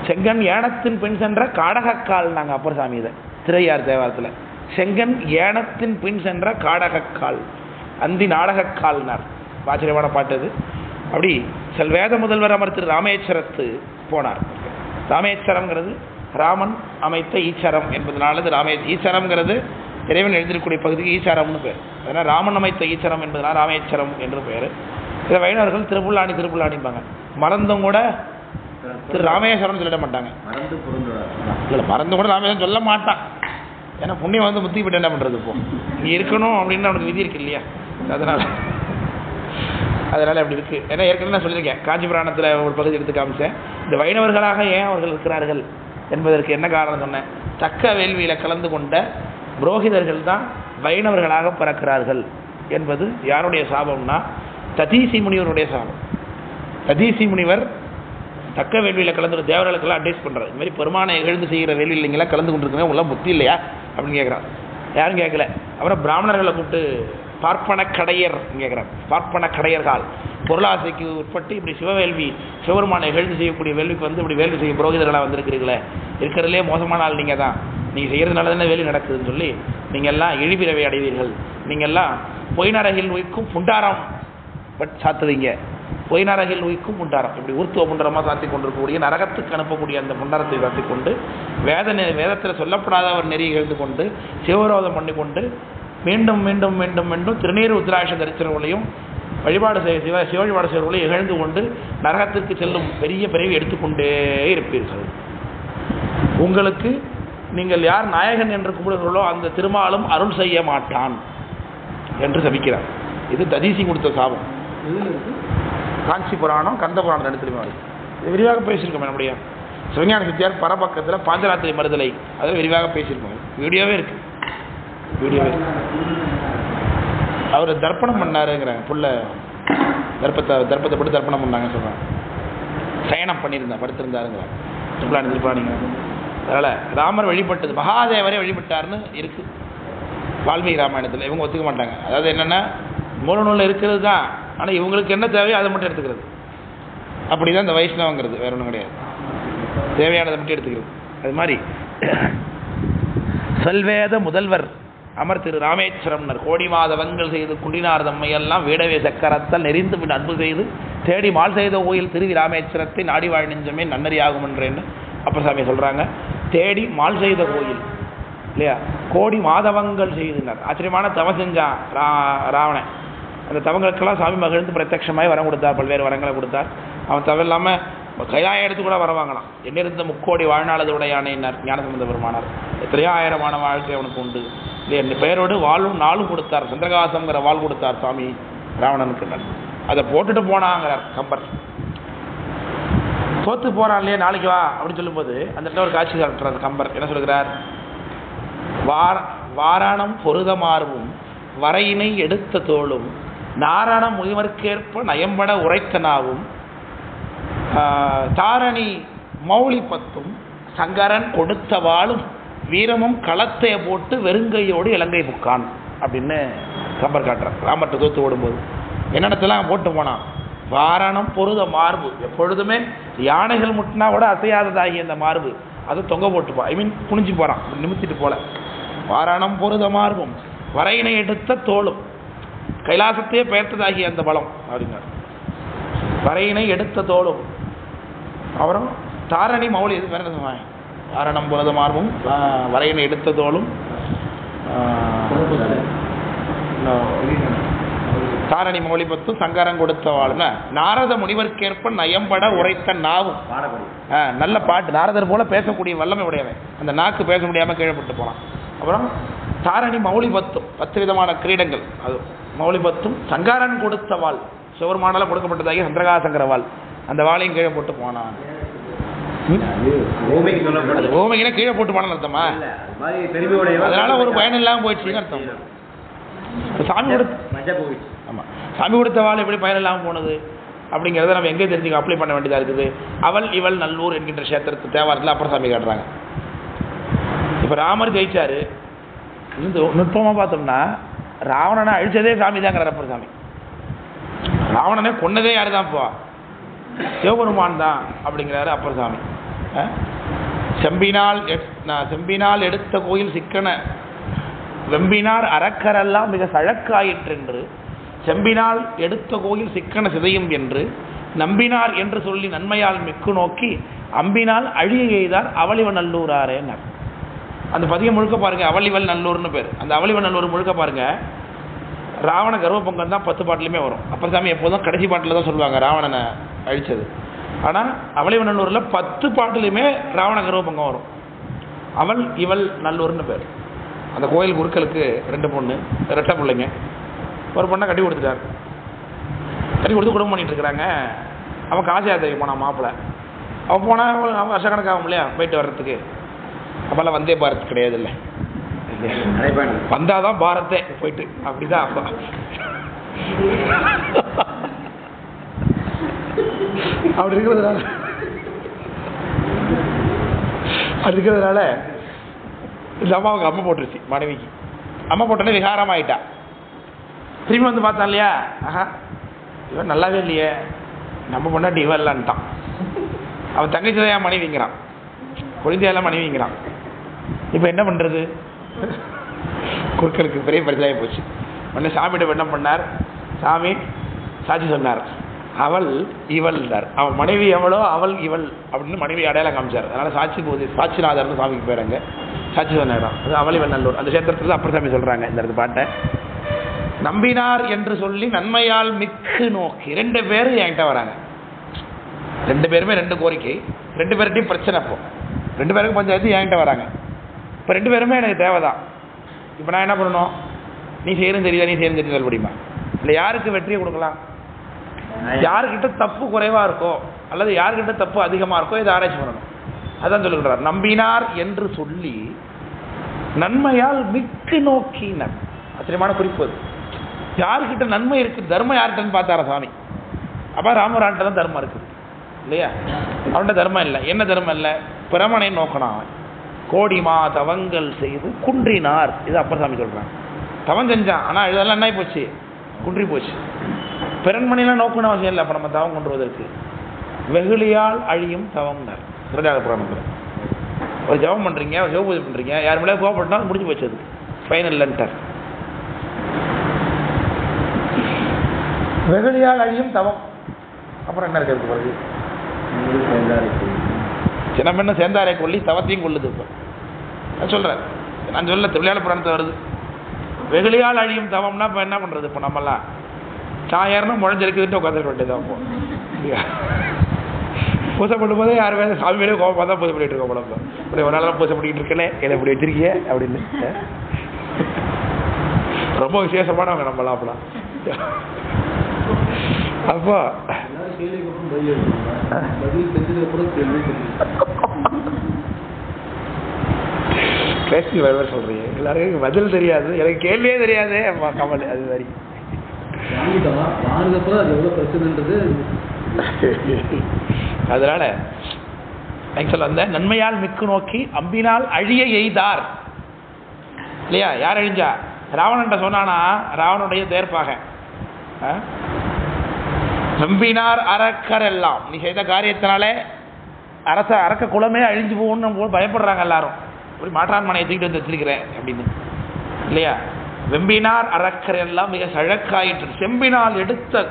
செங்கன் ஏனத்தின் பின் சென்ற காடகக்கால் நாங்கள் அப்பர் சாமி இதை திரையார் தேவாரத்தில். செங்கன் ஏனத்தின் பின் சென்ற காடகக்கால், அந்தி நாடகக்கால்னார். ஆச்சரியமான பாட்டு அது. அப்படி வேத முதல்வர் அமர்த்து ராமேஸ்வரத்து போனார். ராமேஸ்வரம்ங்கிறது ராமன் அமைத்த ஈச்சரம் என்பதனால ஈச்சரம்ங்கிறது இறைவன் எழுதிருக்கூடிய பகுதிக்கு ஈச்சாரம்னு பேர். அதனால் ராமன் அமைத்த ஈச்சரம் என்பதனால் ராமேஸ்வரம் என்று பெயர். இதை வைணவர்கள் திருப்புல்லாணிம்பாங்க. மறந்தும் கூட திரு ராமேஸ்வரம் சொல்லிட மாட்டாங்க. இல்லை, மறந்து கூட ராமேஸ்வரம் சொல்ல மாட்டான். ஏன்னா புண்ணியம் வந்து முத்தி போட்டு என்ன பண்ணுறது, இப்போ இங்கே இருக்கணும் அப்படின்னு அவனுக்கு விதி இருக்கு இல்லையா. அதனால் அப்படி இருக்குது. ஏன்னா ஏற்கனவே நான் சொல்லியிருக்கேன், காஞ்சி புராணத்தில் ஒரு பகுதி எடுத்து காமிச்சேன். இந்த வைணவர்களாக ஏன் அவர்கள் இருக்கிறார்கள் என்பதற்கு என்ன காரணம் சொன்னேன். தக்க வேள்வியில் கலந்து கொண்ட புரோகிதர்கள் தான் வைணவர்களாக பிறக்கிறார்கள் என்பது யாருடைய சாபம்னா ததீசி முனிவருடைய சாபம். ததீசி முனிவர் தக்க வேள்வியில் கலந்து தேவர்களுக்கெல்லாம் அட்வைஸ் பண்ணுறாரு. இது மாதிரி பெருமானை எழுந்து செய்கிற வேள்வி இல்லைங்களா, கலந்து கொண்டிருக்கீங்க, உள்ள புத்தி இல்லையா அப்படின்னு கேட்குறான். யாரும் கேட்கல. அப்புறம் பிராமணர்களை கூப்பிட்டு பார்ப்பன கடையர் கேட்குறாங்க. பார்ப்பன கடையர்கள் பொருளாசைக்கு உட்பட்டு இப்படி சிவவேள்வி சிவபெருமானை எழுந்து செய்யக்கூடிய வேள்விக்கு வந்து இப்படி வேள்வி செய்ய புரோகிதர்களாக வந்திருக்கிறீங்களே, இருக்கிறதுலே மோசமான ஆள் நீங்கள் தான், நீங்கள் செய்கிறதுனால தானே வேள்வி நடக்குதுன்னு சொல்லி நீங்கள் எல்லாம் இழிபிறவை அடைவீர்கள், நீங்கள் எல்லாம் பொய்நரகில் உயிக்கும் புண்டாரம் சாத்துவீங்க, பொய்நரகில் உயிக்கும் புண்டாரம், இப்படி ஊர்த்துவ புண்டரமாக சாத்தி கொண்டிருக்கக்கூடிய நரகத்துக்கு அனுப்பக்கூடிய அந்த புண்டாரத்தை சாத்தி கொண்டு வேதத்தில் சொல்லப்படாத ஒரு நெறியை எழுந்து கொண்டு சிவவிரோதம் பண்ணி கொண்டு மீண்டும் மீண்டும் மீண்டும் மீண்டும் திருநீர் உத்ராட்ச தரிசனங்களையும் வழிபாடு சிவ வழிபாடு செய்வர்களையும் இகழ்ந்து கொண்டு நரகத்திற்கு செல்லும் பெரிய பிறவி எடுத்துக்கொண்டே இருப்பீர்கள். உங்களுக்கு நீங்கள் யார் நாயகன் என்று கும்பிடுகிறீர்களோ அந்த திருமாலும் அருள் செய்ய மாட்டான் என்று சபிக்கிறார். இது ததீசி கொடுத்த சாபம். காஞ்சி புராணம் கந்த புராணம் எடுத்துருமா, இது விரிவாக பேசியிருக்கோம். நம்முடைய சிவஞான சித்தியார் பரபக்கத்தில் பாஞ்சராத்திரி மறுதலை அதை விரிவாக பேசியிருக்கோம். வீடியோவே இருக்கு, வீடியோவே. அவர் தர்ப்பணம் பண்ணாருங்கிறாங்க, புள்ள தர்ப்பத்தை போட்டு தர்ப்பணம் பண்ணாங்க சொல்கிறாங்க. சயனம் பண்ணியிருந்தேன், படுத்திருந்தாருங்கிறாங்க திருப்பாணிங்க. அதனால் ராமர் வழிபட்டது மகாதேவரே வழிபட்டார்னு இருக்குது வால்மீகி ராமாயணத்தில். இவங்க ஒத்துக்க மாட்டாங்க. அதாவது என்னென்னா மூல நூலில் இருக்கிறது தான், ஆனால் இவங்களுக்கு என்ன தேவையோ அதை மட்டும் எடுத்துக்கிறது. அப்படி தான் இந்த வைஷ்ணவங்கிறது, வேற ஒன்றும் கிடையாது. தேவையானதை மட்டும் எடுத்துக்கிறது. அது மாதிரி சொல்வேத முதல்வர் அமர் திரு ராமேஸ்வரம்னர் கோடி மாதவங்கள் செய்து குண்டினார் தம்மையெல்லாம் வீடவே சக்கரத்தால் நெறிந்து பின் அன்பு செய்து தேடி மால் செய்த கோயில் திருவி ராமேஸ்வரத்தை நாடி வாழ் நெஞ்சமே நன்னறியாகும் என்றேன்னு அப்பசாமி சொல்கிறாங்க. தேடி மால் செய்த கோயில் இல்லையா, கோடி மாதவங்கள் செய்தினார். ஆச்சரியமான தவம் செஞ்சான் ராவணன். அந்த தவங்களுக்கெல்லாம் சாமி மகிழ்ந்து பிரத்யட்சமாய் வரம் கொடுத்தார், பல்வேறு வரங்களை கொடுத்தார். அவன் தவிர இல்லாமல் கைலாய எடுத்து கூட வர வாங்கலாம். என்னிருந்த முக்கோடி வாழ்நாளது உடையானேன்னார் ஞானசம்பந்த பெருமானார். எத்தனையோ ஆயிரமான வாழ்க்கை அவனுக்கு உண்டு இல்லையா. என் பெயரோடு வாழும் நாளும் கொடுத்தார், சந்திரகாசங்கிற வாழ் கொடுத்தார் சாமி ராவணனுக்கு. அதை போட்டுட்டு போனாங்கிறார் கம்பர். தோத்து போறான் இல்லையா, நாளைக்கு வா அப்படின்னு சொல்லும்போது அந்த இடத்துல ஒரு காட்சி காட்டுறார் கம்பர். என்ன சொல்கிறார்? வாராணம் பொருதமார்வும் வரையினை எடுத்த தோளும் நாராயண முனிவர்க்கேற்ப நயம்பட உரைத்தனாவும் தாரணி மௌலி பத்தும் சங்கரன் கொடுத்த வாளும் வீரமும் களத்தைய போட்டு வெறுங்கையோடு இலங்கை புக்கான் அப்படின்னு கம்பர் காட்டுறார். ராமர்கிட்ட தோத்து ஓடும்போது என்னென்னத்தெல்லாம் போட்டு போனான்? வாரணம் பொருத மார்பு, எப்பொழுதுமே யானைகள் முட்டினா கூட அசையாததாகி அந்த மார்பு அதை தொங்க போட்டுப்பா, ஐ மீன் குனிஞ்சு போகிறான், நிமித்திட்டு போல. வாரணம் பொருத மார்பும் வரையினை எடுத்த தோளும், கைலாசத்தையே பெயர்த்ததாகி அந்த பலம் அப்படின்னார். வரையினை எடுத்த தோளும், அப்புறம் தாரணி மௌலி, இது வேற என்ன? வாரணம் பொருத மார்பும் வரையினை எடுத்த தோளும் தாரணி மௌலி பத்தும் சங்கரம் கொடுத்த வாழ்னா நாரத முனிவர்க்கேற்ப நயம்பட உரைத்த நாவும். நல்ல பாட்டு, நாரதர் போல பேசக்கூடிய வல்லமை உடையவன். அந்த நாக்கு பேச முடியாமல் கீழப்பட்டு போனான். அப்புறம் தாரணி மௌலி பத்தும், 10 விதமான கிரீடங்கள், அது மௌலி பத்தும் சங்கரன் கொடுத்த வாழ், சிவருமானால கொடுக்கப்பட்டதாகி சந்திரகாசங்கிற வாழ், அந்த வாழையும் கீழே போட்டு போனான். ஓமைக்குன்னா கீழே போட்டு போனான்னு அர்த்தமா? அதனால ஒரு பயன் இல்லாமல் போயிடுச்சுன்னு அர்த்தம். சாமி கொடுத்த ஆமாம், சாமி கொடுத்த வாழ் எப்படி பயன் இல்லாமல் போனது அப்படிங்கிறத நம்ம எங்கே தெரிஞ்சுக்க அப்ளை பண்ண வேண்டியதாக இருக்குது. அவள் இவள் நல்லூர் என்கின்ற கஷேத்திரத்து தேவாரத்தில் அப்புறம் சாமி காட்டுறாங்க. இப்போ ராமர் ஜெயிச்சாரு, இந்த நுட்பமாக பார்த்தோம்னா ராவணனை அழிச்சதே சாமி தாங்கிறார் அப்பர் சாமி. ராவணனை கொன்னதே யாரு தான்? போ சிவபெருமான் தான் அப்படிங்கிறாரு அப்பர் சாமி. செம்பினால் எடுத்த கோயில் சிக்கன வெம்பினார் அறக்கரெல்லாம் மிக சழக்காயிற்றென்று செம்பினால் எடுத்த கோயில் சிக்கன சிதையும் என்று நம்பினார் என்று சொல்லி நன்மையால் மிக்கு நோக்கி அம்பினால் அழிய எய்தார் அவளிவ நல்லூராரேன்னார். அந்த பதியம் முழுக்க பாருங்க, அவளிவல் நல்லூர்னு பேர். அந்த அவளிவ நல்லூர் முழுக்க பாருங்க, ராவண கர்வபங்கம் தான் 10 பாட்டிலுமே வரும். அப்பர் சாமி எப்போதும் கடைசி பாட்டில் தான் சொல்லுவாங்க ராவணனை அழிச்சது. ஆனால் அவளிவ நல்லூரில் 10 பாட்டிலுமே ராவண கர்வபங்கம் வரும். அவள் இவள் நல்லூர்னு பேர். அந்த கோயில் குருக்களுக்கு 2 பொண்ணு, 2 பிள்ளைங்க. ஒரு பொண்ணை கட்டி கொடுத்துட்டார். கட்டி கொடுத்து குடும்பம் பண்ணிட்டு இருக்கிறாங்க. அவன் காசி யாத்திரைக்கு போனான் மாப்பிள்ளை. அவன் போனால் அவன் வருஷக்கணக்காகும் இல்லையா போயிட்டு வர்றதுக்கு. அப்போல்லாம் வந்தே பாரத் கிடையாது இல்லை, வந்தாதான் பாரத்தே போயிட்டு அப்படிதான். அப்படி இருக்கிறதுனால இந்த அம்மாவுக்கு அம்மா போட்டுருச்சு, மனைவிக்கு அம்மா போட்டோன்னே விகாரம் ஆகிட்டா. திரும்பி வந்து பார்த்தான் இல்லையா, ஆஹா இவன் நல்லாவே இல்லையே, நம்ம பொண்டாட்டி இவன் இல்லைன்ட்டான். அவன் தங்கச்சி தான் என் மனைவிங்கிறான், குழந்தையெல்லாம் மனைவிங்கிறான். இப்போ என்ன பண்ணுறது? குறுக்களுக்கு பெரிய பிரச்சனையாக போச்சு. உடனே சாமியிட்ட என்ன பண்ணார்? சாமி சாட்சி சொன்னார், அவள் இவள்ன்றார். அவன் மனைவி எவளோ அவள் இவள் அப்படின்னு மனைவி அடையாளம் காமிச்சார். அதனால் சாட்சிநாதர்னு சாமிக்கு பேருங்க. சாட்சி சொன்னார், அது அவள் இவள் நல்லூர். அந்த கஷேத்திரத்தில் அப்பர் சாமி சொல்கிறாங்க இந்த பாட்டை. நம்பினார் என்று சொல்லி நன்மையால் மிக்கு நோக்கி 2 பேர் என்கிட்ட வராங்க. 2 பேருமே 2 கோரிக்கை, 2 பேர்கிட்டையும் பிரச்சனை. இப்போ 2 பேருக்கும் பஞ்சாயத்து என்கிட்ட வராங்க. இப்போ 2 பேருமே எனக்கு தேவைதான். இப்போ நான் என்ன பண்ணணும்? நீ செய்யணும் தெரியுதா, நீ செய்யணும் தெரியுதல் முடியுமா? இல்லை யாருக்கு வெற்றியை கொடுக்கலாம்? யாருக்கிட்ட தப்பு குறைவாக இருக்கோ அல்லது யாருக்கிட்ட தப்பு அதிகமாக இருக்கோ இதை ஆராய்ச்சி பண்ணணும். அதான் சொல்லுகிறார், நம்பினார் என்று சொல்லி நன்மையால் மிக்கு நோக்கினார். ஆச்சரியமான குறிப்பு அது. யாருக்கிட்ட நன்மை இருக்குது, தர்மம் யார்கிட்டன்னு பார்த்தாரா சாமி. அப்போ ராமரான்ட்ட தான் தர்மம் இருக்குது இல்லையா? அவன்கிட்ட தர்மம் இல்லை. என்ன தர்மம் இல்லை? பிரமனை நோக்கினான். அவன் கோடிமா தவங்கள் செய்து குன்றினார். இது அப்பர் சாமி சொல்கிறான். தவம் செஞ்சான், ஆனால் இதெல்லாம் என்ன போச்சு? குன்றி போச்சு. பிறன்மணிலாம் நோக்கணும் அவசியம் இல்லை. அப்போ நம்ம தவம் கொண்டுவதற்கு வெகுளியால் அழியும் தவம்னார். திருவிளையாடல் புராணத்தில். ஒரு ஜபம் பண்ணுறீங்க, ஒரு சிவ பூஜை பண்ணுறீங்க, யார் மேலே கோவப்பட்டா முடிஞ்சு போச்சு, அது ஃபைனல் லென்டர். வெகுளியால் அழியும் தவம். அப்புறம் என்ன இருக்கிறது பிறகு? சின்ன பெண்ணு சேர்ந்தாரை கொல்லி தவத்தையும் கொள்ளுது. இப்போ நான் சொல்கிறேன், நான் சொல்ல திருவிளையாடல் புராணத்தை வருது. வெகுளியால் அழியும் தவம்னா இப்போ என்ன பண்ணுறது? இப்போ நம்மலாம் சாயர்னு முழஞ்சிருக்குதுட்டு உட்காந்துருக்க வேண்டியதான். இப்போ பூஜை பண்ணும்போதே யார் வேறு சாமி மேலே கோபமாக தான் பூஜை பண்ணிட்டு இருக்கோம். குழம்பு இப்படி ஒரு நாள் பூஜை பண்ணிக்கிட்டு இருக்கேனே, என்னை இப்படி வச்சிருக்கீங்க அப்படின்னு ரொம்ப விசேஷமானவங்க நம்மளாம். அப்பலாம் அப்போ பேசி வேறு சொல்றீங்க, எல்லாருக்கும் பதில் தெரியாது, எனக்கு கேள்வியே தெரியாது கமல். அது மாதிரி அதனால சொல்ல வந்த நன்மையால் மிக்கு நோக்கி அம்பினால் அழிய எய்தார் இல்லையா? யார் அழிஞ்சா? ராவணன் சொன்னானா, ராவனுடைய தேர்ப்பாக நம்பினார் அரக்கர் எல்லாம். நீ செய்த காரியத்தினாலே அரக்க குலமே அழிஞ்சு போகணும்னு பயப்படுறாங்க எல்லாரும். இப்படி மாற்றான் மனையை தூக்கிட்டு வந்து வச்சிருக்கிறேன் அப்படின்னு இல்லையா? வெம்பினார் அரக்கர் எல்லாம் மிக சழக்காயிற்று. செம்பினால் எடுத்த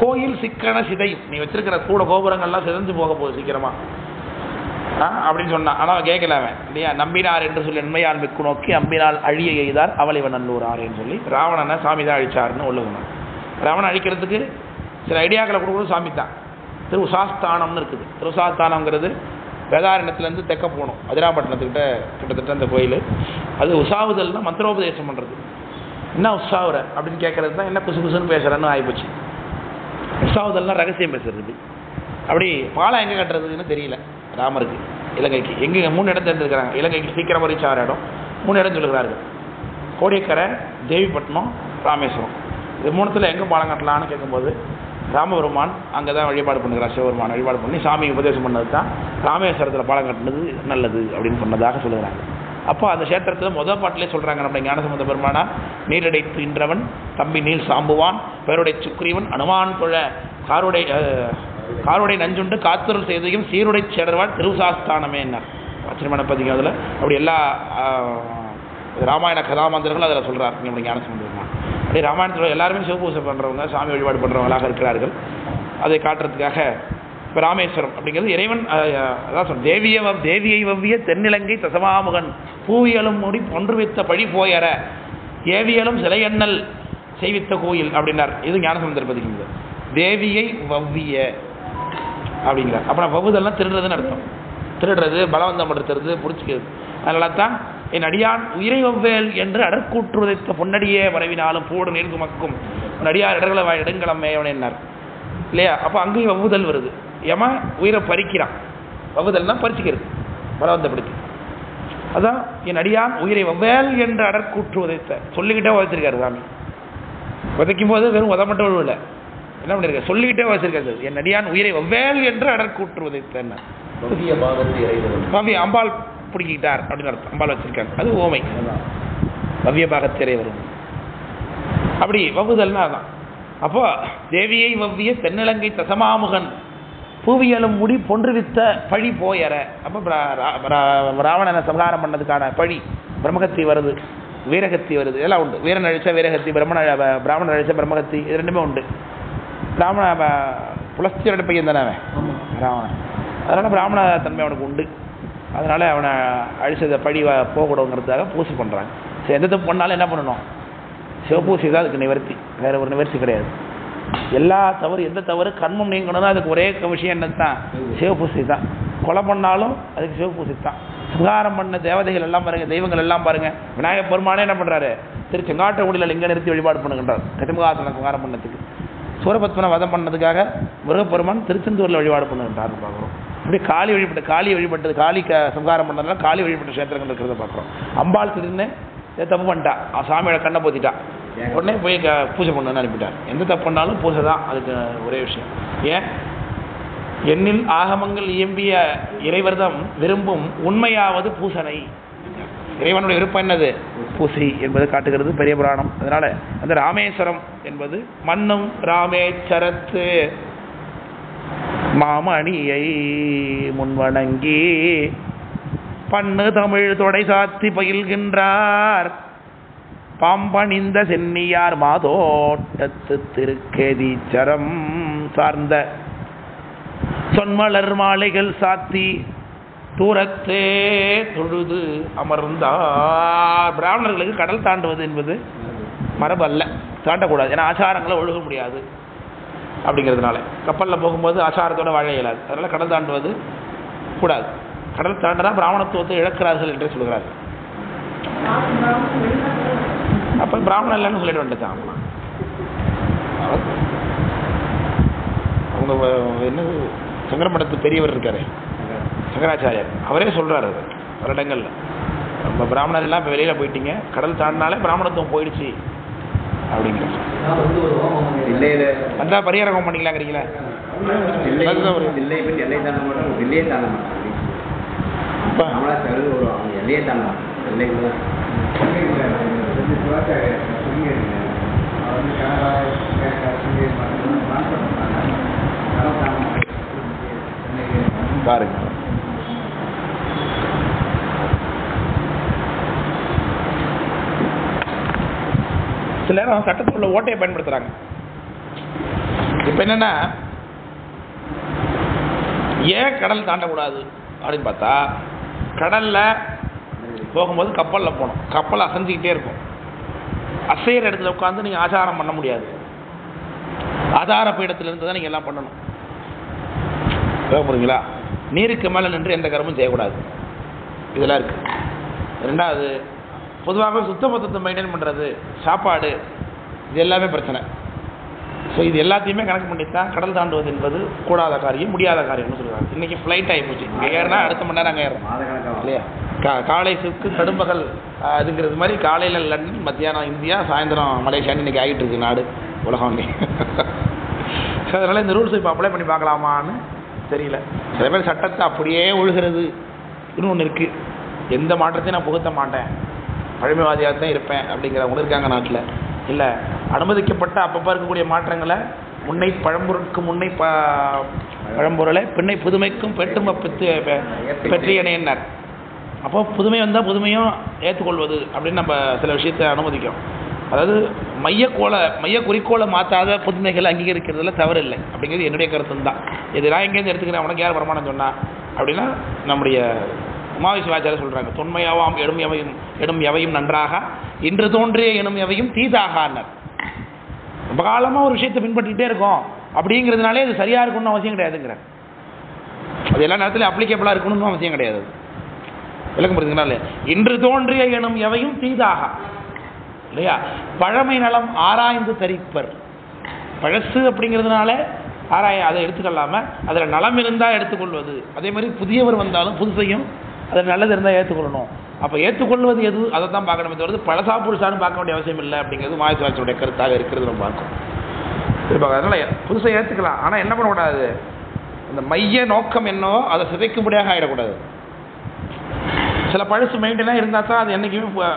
கோயில் சிக்கன சிதையும். நீ வச்சிருக்கிற கூட கோபுரங்கள்லாம் சிதைஞ்சு போக போகுது சீக்கிரமா அப்படின்னு சொன்னான். ஆனால் கேட்கல அவன் இல்லையா? நம்பினார் என்று சொல்லி நன்மையால் மிக்கு நோக்கி அம்பினால் அழிய எய்தார் அவளைவன் நல்லூர் ஆறேன்னு சொல்லி ராவணனை சாமி தான் அழிச்சாருன்னு உள்ளவன். ராவணன் அழிக்கிறதுக்கு சில ஐடியாக்களை கொடுக்கணும் சாமி தான். திருவுசாஸ்தானம்னு இருக்குது. திருவுசாஸ்தானம்ங்கிறது வேதாரண்யத்துலேருந்து தெக்க போகணும், அதிராப்பட்டினத்துக்கிட்ட கிட்டத்தட்ட அந்த கோயில். அது உசாவுதல்னா மந்திரோபதேசம் பண்ணுறது. என்ன உற்சாவுற அப்படின்னு கேட்கறது தான் என்ன குசு குசுன்னு பேசுகிறேன்னு ஆகிப்போச்சு. உற்சாவுதல்னா ரகசியம் பேசுறது. அப்படி பாலம் எங்கே கட்டுறதுன்னு தெரியல ராமருக்கு. இலங்கைக்கு எங்கே 3 இடம் தெரிஞ்சிருக்கிறாங்க. இலங்கைக்கு சீக்கிரம் வரைச்சு 6 இடம், 3 இடம் சொல்லுகிறார்கள். கோடியக்கரை, தேவிப்பட்டினம், ராமேஸ்வரம். இது 3த்தில் எங்கே பாலம் கட்டலான்னு கேட்கும்போது ராமபெருமான் அங்கே தான் வழிபாடு பண்ணுகிறார். சிவபெருமான் வழிபாடு பண்ணி சாமி உபதேசம் பண்ணது தான் ராமேஸ்வரத்தில் பாலம் கட்டினது நல்லது அப்படின்னு சொன்னதாக சொல்லுகிறாங்க. அப்போ அந்த கஷேத்திரத்தில் முதல் பாட்டிலே சொல்கிறாங்க நம்ம ஞானசம்பந்த பெருமானா, நீரடைத்து இன்றவன் தம்பி நீல் சாம்புவான் பேருடை சுக்ரீவன் அனுமான் தொழ காருடை நஞ்சுண்டு காத்துருள் செய்தையும் சீருடை சேடர்வாள் திருவுசாஸ்தானமே என்ன ஆச்சரியமான பதிகம். அதில் அப்படி எல்லா ராமாயண கதாமந்திரங்களும் அதில் சொல்கிறார் நம்முடைய ஞானசம்பந்த பெருமான். அப்படி ராமாயணத்தில் எல்லாருமே சிவபூசை பண்ணுறவங்க, சாமி வழிபாடு பண்ணுறவங்களாக இருக்கிறார்கள். அதை காட்டுறதுக்காக இப்போ ராமேஸ்வரம் அப்படிங்கிறது இறைவன் அதான் சொல் தேவியை வவ்விய தென்னிலங்கை தசமாமுகன் பூவியலும் முடி ஒன்று வைத்த பழி போயற ஏவியலும் சிலையண்ணல் செய்வித்த கோயில் அப்படின்னார். இது ஞானசம்பந்தர் பதிக்கிறது. தேவியை வவ்விய அப்படிங்கிறார். அப்புறம் வவ்வுதெல்லாம் திருடுறதுன்னு அர்த்தம். திருடுறது, பலவந்தம் படுத்துறது, பிடிச்சிக்கிறது. அதனால தான் என் அடியான் உயிரை வவ்வேல் என்று அடற்கூற்று உதைத்த பொன்னடியே வரவினாலும் போடு நீர்கு மக்கும் அடியார் இடங்களை இடங்களம்மே என்னார் இல்லையா? அப்போ அங்கேயும் வவ்வுதல் வருது. யம உயிரை பறிக்கிறான். வவ்வுதல்னா பறிச்சுக்கிறது, பலவந்தப்படுத்தி. அதான் என் அடியான் உயிரை வவ்வேல் என்று அடற்கூற்று உதைத்த சொல்லிக்கிட்டே உதைச்சிருக்காரு சாமி. உதைக்கும் போது வெறும் உத மட்டும் இல்லை, என்ன பண்ணிருக்க சொல்லிக்கிட்டே வச்சிருக்காரு. என் அடியான் உயிரை வவ்வேல் என்று அடற்கூற்று உதைத்த அம்பாள் பிடிக்கிட்டார் அப்படின்னு அர்த்தம். அம்பாள் வச்சிருக்காங்க, அது ஓமை. பவ்ய பாகத்திரை வரும். அப்படி வவ்வுதல்னா அதான். அப்போ தேவியை வவ்விய தென்னிலங்கை தசமாமுகன் பூவியலும் முடி பொன்றுவித்த பழி போயற. அப்போ ராவணனை சம்ஹாரம் பண்ணதுக்கான பழி பிரம்மகத்தி வருது, வீரகத்தி வருது, இதெல்லாம் உண்டு. வீரன் அழிச்ச வீரகத்தி, பிராமணன் அழிச்ச பிரம்மகத்தி, இது ரெண்டுமே உண்டு. பிராமண புலஸ்தியோட பையன் தானே அவன் ராவணன். அதனால் பிராமண தன்மை அவனுக்கு உண்டு. அதனால் அவனை அழிச்சதை பழி போகக்கூடாதுங்கிறதுக்காக பூசி பண்ணுறாங்க. சரி, எந்த தப்பு பண்ணாலும் என்ன பண்ணணும்? சிவபூசி தான் அதுக்கு நிவர்த்தி, வேறு ஒரு நிவர்த்தி கிடையாது. எல்லா தவறு, எந்த தவறு கர்மம் நீங்கணும்னா அதுக்கு ஒரே விஷயம் என்ன தான்? சிவபூசி தான். கொலை பண்ணாலும் அதுக்கு சிவபூசி தான். சங்காரம் பண்ண தேவதைகள் எல்லாம் பாருங்கள், தெய்வங்கள் எல்லாம் பாருங்கள். விநாயகர் பெருமானே என்ன பண்ணுறாரு? செங்காட்டகுடியில் லிங்க நிறுத்தி வழிபாடு பண்ணுகின்றார் கதிமுகாசன சங்காரம் பண்ணதுக்கு. சூரபத்மனை வதம் பண்ணதுக்காக முருகப்பெருமான் திருச்செந்தூரில் வழிபாடு பண்ணுகின்றார்னு பார்க்குறோம். இப்படி காளி வழிபட்டது, காளி சங்காரம் பண்ணதுனால காளி வழிபட்ட கஷேத்திரங்கள் இருக்கிறத பார்க்குறோம். அம்பாள் திடீர்னு தப்பு பண்ணிட்டா, சாமியோட கண்ணை போத்திட்டா, உடனே போய் பூஜை பண்ணணும்னு அனுப்பிட்டார். எந்த தப்பு பண்ணாலும் பூஜை தான் அதுக்கு ஒரே விஷயம். ஏன்? எண்ணில் ஆகமங்கள் இயம்பிய இறைவர்தம் விரும்பும் உண்மையாவது பூசனை. இறைவனுடைய விருப்பம் என்னது? பூசி என்பது காட்டுகிறது பெரிய புராணம். அதனால அந்த ராமேஸ்வரம் என்பது மண்ணும் ராமேஸ்வரத்து மாமணியை முன்வணங்கி பண்ணு தமிழ் தொடை சாத்தி பயில்கின்றார் பாம்பணிந்த சென்னியார் மாதோட்டத்து திருக்கேதீச்சரம் சார்ந்த சொன்மலர் மாலைகள் சாத்தி தூரத்தே தொழுது அமர்ந்தார். பிராமணர்களுக்கு கடல் தாண்டுவது என்பது மரபு அல்ல, தாண்டக்கூடாது. ஏன்னா ஆச்சாரங்களை ஒழுக முடியாது அப்படிங்கிறதுனால கப்பலில் போகும்போது ஆச்சாரத்தோட வாழ இயலாது. அதனால் கடல் தாண்டுவது கூடாது. கடல் தாண்டனா பிராமணத்துவத்தை இழக்கிறார்கள் என்றே சொல்கிறார்கள். அப்போ பிராமணன் இல்லைன்னு சொல்லிட வேண்டியதான். அவங்க என்னது சங்கரமடத்து பெரியவர் இருக்காரு சங்கராச்சாரியார், அவரே சொல்கிறார் அது பல இடங்களில். நம்ம பிராமணர் எல்லாம் இப்போ வெளியில் போயிட்டீங்க, கடல் தாண்டினாலே பிராமணத்துவம் போயிடுச்சு அப்படிங்கிற. வந்தால் பரிகாரம் ஹோமம் பண்ணிக்கலாங்கிறீங்களா? பாருங்க, சில நேரம் சட்டத்தில் உள்ள ஓட்டையை பயன்படுத்துறாங்க. இப்ப என்னன்னா, ஏன் கடல் தாண்டக்கூடாது அப்படின்னு பார்த்தா, கடல்ல போகும்போது கப்பலில் போகணும். கப்பல் அசைஞ்சிக்கிட்டே இருக்கும். அசைகிற இடத்துல உட்காந்து நீங்கள் ஆச்சாரம் பண்ண முடியாது. ஆதார பீடத்தில் இருந்து தான் நீங்கள் எல்லாம் பண்ணணும். புரியுங்களா? நீருக்கு மேலே நின்று எந்த கர்மம் செய்யக்கூடாது. இதெல்லாம் இருக்கு. ரெண்டாவது, பொதுவாக சுத்தபத்தத்தை மெயின்டைன் பண்ணுறது, சாப்பாடு, இது எல்லாமே பிரச்சனை. ஸோ இது எல்லாத்தையுமே கணக்கு பண்ணி தான் கடல் தாண்டுவது என்பது கூடாத காரியம், முடியாத காரியம்னு சொல்லுவாங்க. இன்றைக்கி ஃப்ளைட் ஆகிப்போச்சு. இங்கே ஏறினா அடுத்த மணி நேரம் அங்கே ஏறணும் இல்லையா? காலை சுக்கு கடும்பகல் அதுங்கிறது மாதிரி காலையில் லண்டன், மத்தியானம் இந்தியா, சாயந்தரம் மலேசியான்னு இன்றைக்கி ஆகிட்டு இருக்கு நாடு உலகம். ஸோ அதனால் இந்த ரூல்ஸ் இப்போ அப்ளை பண்ணி பார்க்கலாமான்னு தெரியல. சில பேர் சட்டத்தை அப்படியே ஒழுகிறது இன்னும் ஒன்று இருக்குது. எந்த மாற்றத்தையும் நான் புகுத்த மாட்டேன், பழமைவாதியாக தான் இருப்பேன் அப்படிங்கிறவங்களும் இருக்காங்க நாட்டில். இல்லை, அனுமதிக்கப்பட்ட அப்பப்போ இருக்கக்கூடிய மாற்றங்களை முன்னை பழம்பொருட்கு முன்னை பழம்பொருளை பின்னை புதுமைக்கும் பெற்றும் பெற்றியனர். அப்போ புதுமை வந்தால் புதுமையும் ஏற்றுக்கொள்வது அப்படின்னு நம்ம சில விஷயத்தை அனுமதிக்கும். அதாவது மைய குறிக்கோளை மாற்றாத புதுமைகளை அங்கீகரிக்கிறதுல தவறு இல்லை அப்படிங்கிறது என்னுடைய கருத்து தான். இது நான் எங்கேருந்து எடுத்துக்கிறேன், உனக்கு யார் பிரமாணம் சொன்னா அப்படின்னா, நம்முடைய உமாவி சிவாச்சாரியர் சொல்கிறாங்க, தொன்மையாவாம் எடும் எவையும் நன்றாக, இன்று தோன்றிய எனும் எவையும் தீதாகனர். ரொம்ப காலமாக ஒரு விஷயத்தை பின்பற்றிக்கிட்டே இருக்கோம் அப்படிங்கிறதுனாலே அது சரியாக இருக்கணும்னு அவசியம் கிடையாதுங்கிறார். அது எல்லா நேரத்திலும் அப்ளிகேபிளாக இருக்கணும்னு அவசியம் கிடையாது. விளக்கம் புரியுதுங்களா? இல்லையா? இன்று தோன்றிய எனும் எவையும் தீதாக இல்லையா? பழமை நலம் ஆராய்ந்து தரிப்பர். பழசு அப்படிங்கிறதுனால அதை எடுத்துக்கொள்ளாமல் அதில் நலம் இருந்தால் எடுத்துக்கொள்வது. அதே மாதிரி புதியவர் வந்தாலும் புதுசையும் அதில் நல்லது இருந்தால் ஏற்றுக்கொள்ளணும். அப்போ ஏற்றுக்கொள்வது எது, அதை தான் பார்க்கணுமே தவிர பழசா புதுசான்னு பார்க்க வேண்டிய அவசியம் இல்லை அப்படிங்கிறது மாயசுவாட்சியுடைய கருத்தாக இருக்கிறது நம்ம பார்க்கும். அதனால் புதுசை ஏற்றுக்கலாம், ஆனால் என்ன பண்ணக்கூடாது, அந்த மைய நோக்கம் என்னவோ அதை சிதைக்கும்படியாக ஆகிடக்கூடாது. சில பழசு மெயின்டைனாக இருந்தால் தான் அது என்றைக்குமே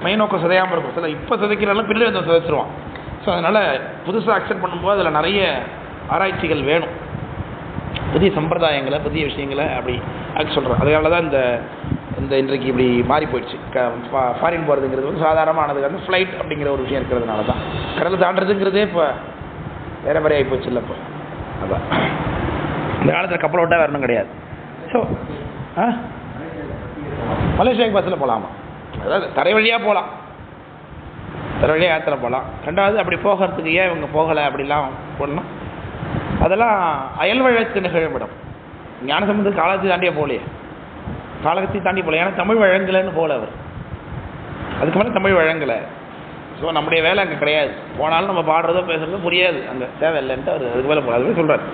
மைய நோக்கம் சிதையாமல் இருக்கும். சில இப்போ சிதைக்கிறாலும் பிள்ளை வந்து சிதைச்சிருவான். ஸோ அதனால் புதுசாக அக்செப்ட் பண்ணும்போது அதில் நிறைய ஆராய்ச்சிகள் வேணும், புதிய சம்பிரதாயங்களை, புதிய விஷயங்களை அப்படி அது சொல்கிறோம். அதனால தான் இந்த இன்றைக்கு இப்படி மாறி போயிடுச்சு. ஃபாரின் போகிறதுங்கிறது வந்து சாதாரணமானது வந்து ஃப்ளைட் அப்படிங்கிற ஒரு விஷயம் இருக்கிறதுனால தான். கடல் தாண்டுறதுங்கிறதே இப்போ வேற மாதிரி ஆகி போச்சு இல்லை. இப்போ அதான் இந்த காலத்தில் கப்பலை விட்டால் வரணும் கிடையாது. ஸோ மலேசியாவுக்கு பஸ்ஸில் போகலாமா? அதாவது தரை வழியாக போகலாம், தரை வழியாக யாத்திரை போகலாம். ரெண்டாவது, அப்படி போகிறதுக்கு ஏன் இவங்க போகலை அப்படிலாம் போடணும். அதெல்லாம் அயல் வழக்கு நிகழ்விடம். ஞானசம்பந்தர் காலத்தை தாண்டியே போகலையே, காலத்தை தாண்டி போகல. ஏன்னா தமிழ் வழங்கலைன்னு போகல அவர், அதுக்கு மேலே தமிழ் வழங்கலை. ஸோ நம்முடைய வேலை அங்கே கிடையாது. போனாலும் நம்ம பாடுறதோ பேசுகிறதோ புரியாது, அங்கே தேவை இல்லைன்ட்டு அவர் அதுக்கு மேலே போகல. அதுவே சொல்கிறார்,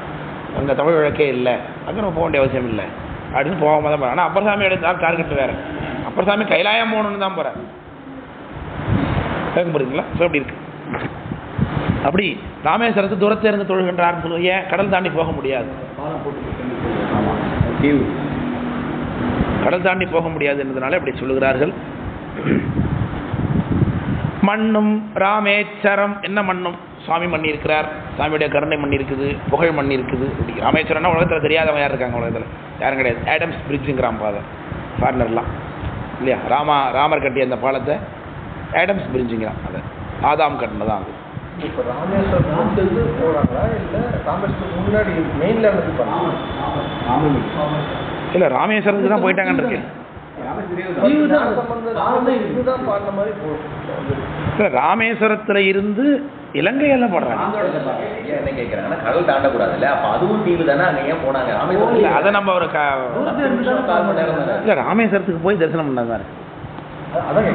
அங்கே தமிழ் வழக்கே இல்லை, அங்கே நம்ம போக வேண்டிய அவசியம் இல்லை அப்படின்னு போகாம தான் போகிறேன். ஆனால் அப்பர் சாமி எடுத்தால் டார்கெட் வேறு. அப்பர் சாமி கைலாயம் போகணுன்னு தான் போகிறேன். கேட்க போகிறீங்களா? ஸோ அப்படி இருக்கு. அப்படி ராமேஸ்வரத்தை தூரத்தை இருந்து தொழுகின்றார்னு சொல்லுவோம். ஏன் கடல் தாண்டி போக முடியாது? கடல் தாண்டி போக முடியாது என்பதனால அப்படி சொல்லுகிறார்கள். மண்ணும் ராமேச்சரம். என்ன மண்ணும்? சுவாமி மண்ணி இருக்கிறார், சாமியுடைய கருணை மண்ணி இருக்குது, புகழ் மண்ணி இருக்குது. ராமேஸ்வரம்னா உலகத்தில் தெரியாதவங்க யார் இருக்காங்க? உலகத்தில் யாரும் கிடையாது. ஆடம்ஸ் பிரிட்ஜுங்கிறான் பாதை ஃபாரினர்லாம் இல்லையா? ராமர் கட்டிய அந்த பாலத்தை ஆடம்ஸ் பிரிட்ஜுங்கிறான். அதை ஆதாம் கட்டினதான் அது. இப்போ ராமேஸ்வரம் போகிறாங்களா இல்லை ராமேஸ்வரம் முன்னாடி மெயின்லேருந்து போகிறாங்க? இல்லை, ராமேஸ்வரத்துக்கு தான் போயிட்டாங்கன்னு இருக்கு. ராமேஸ்வரத்துல இருந்து இலங்கையெல்லாம் போடுறாங்க. என்ன கேட்கறாங்கன்னா கடல் தாண்டக்கூடாதுல்ல, அப்ப அதுவும் தீவு தானே, அங்க ஏன் போனாங்க? அதை நம்ம ஒரு இல்ல ராமேஸ்வரத்துக்கு போய் தரிசனம் பண்ணாங்க.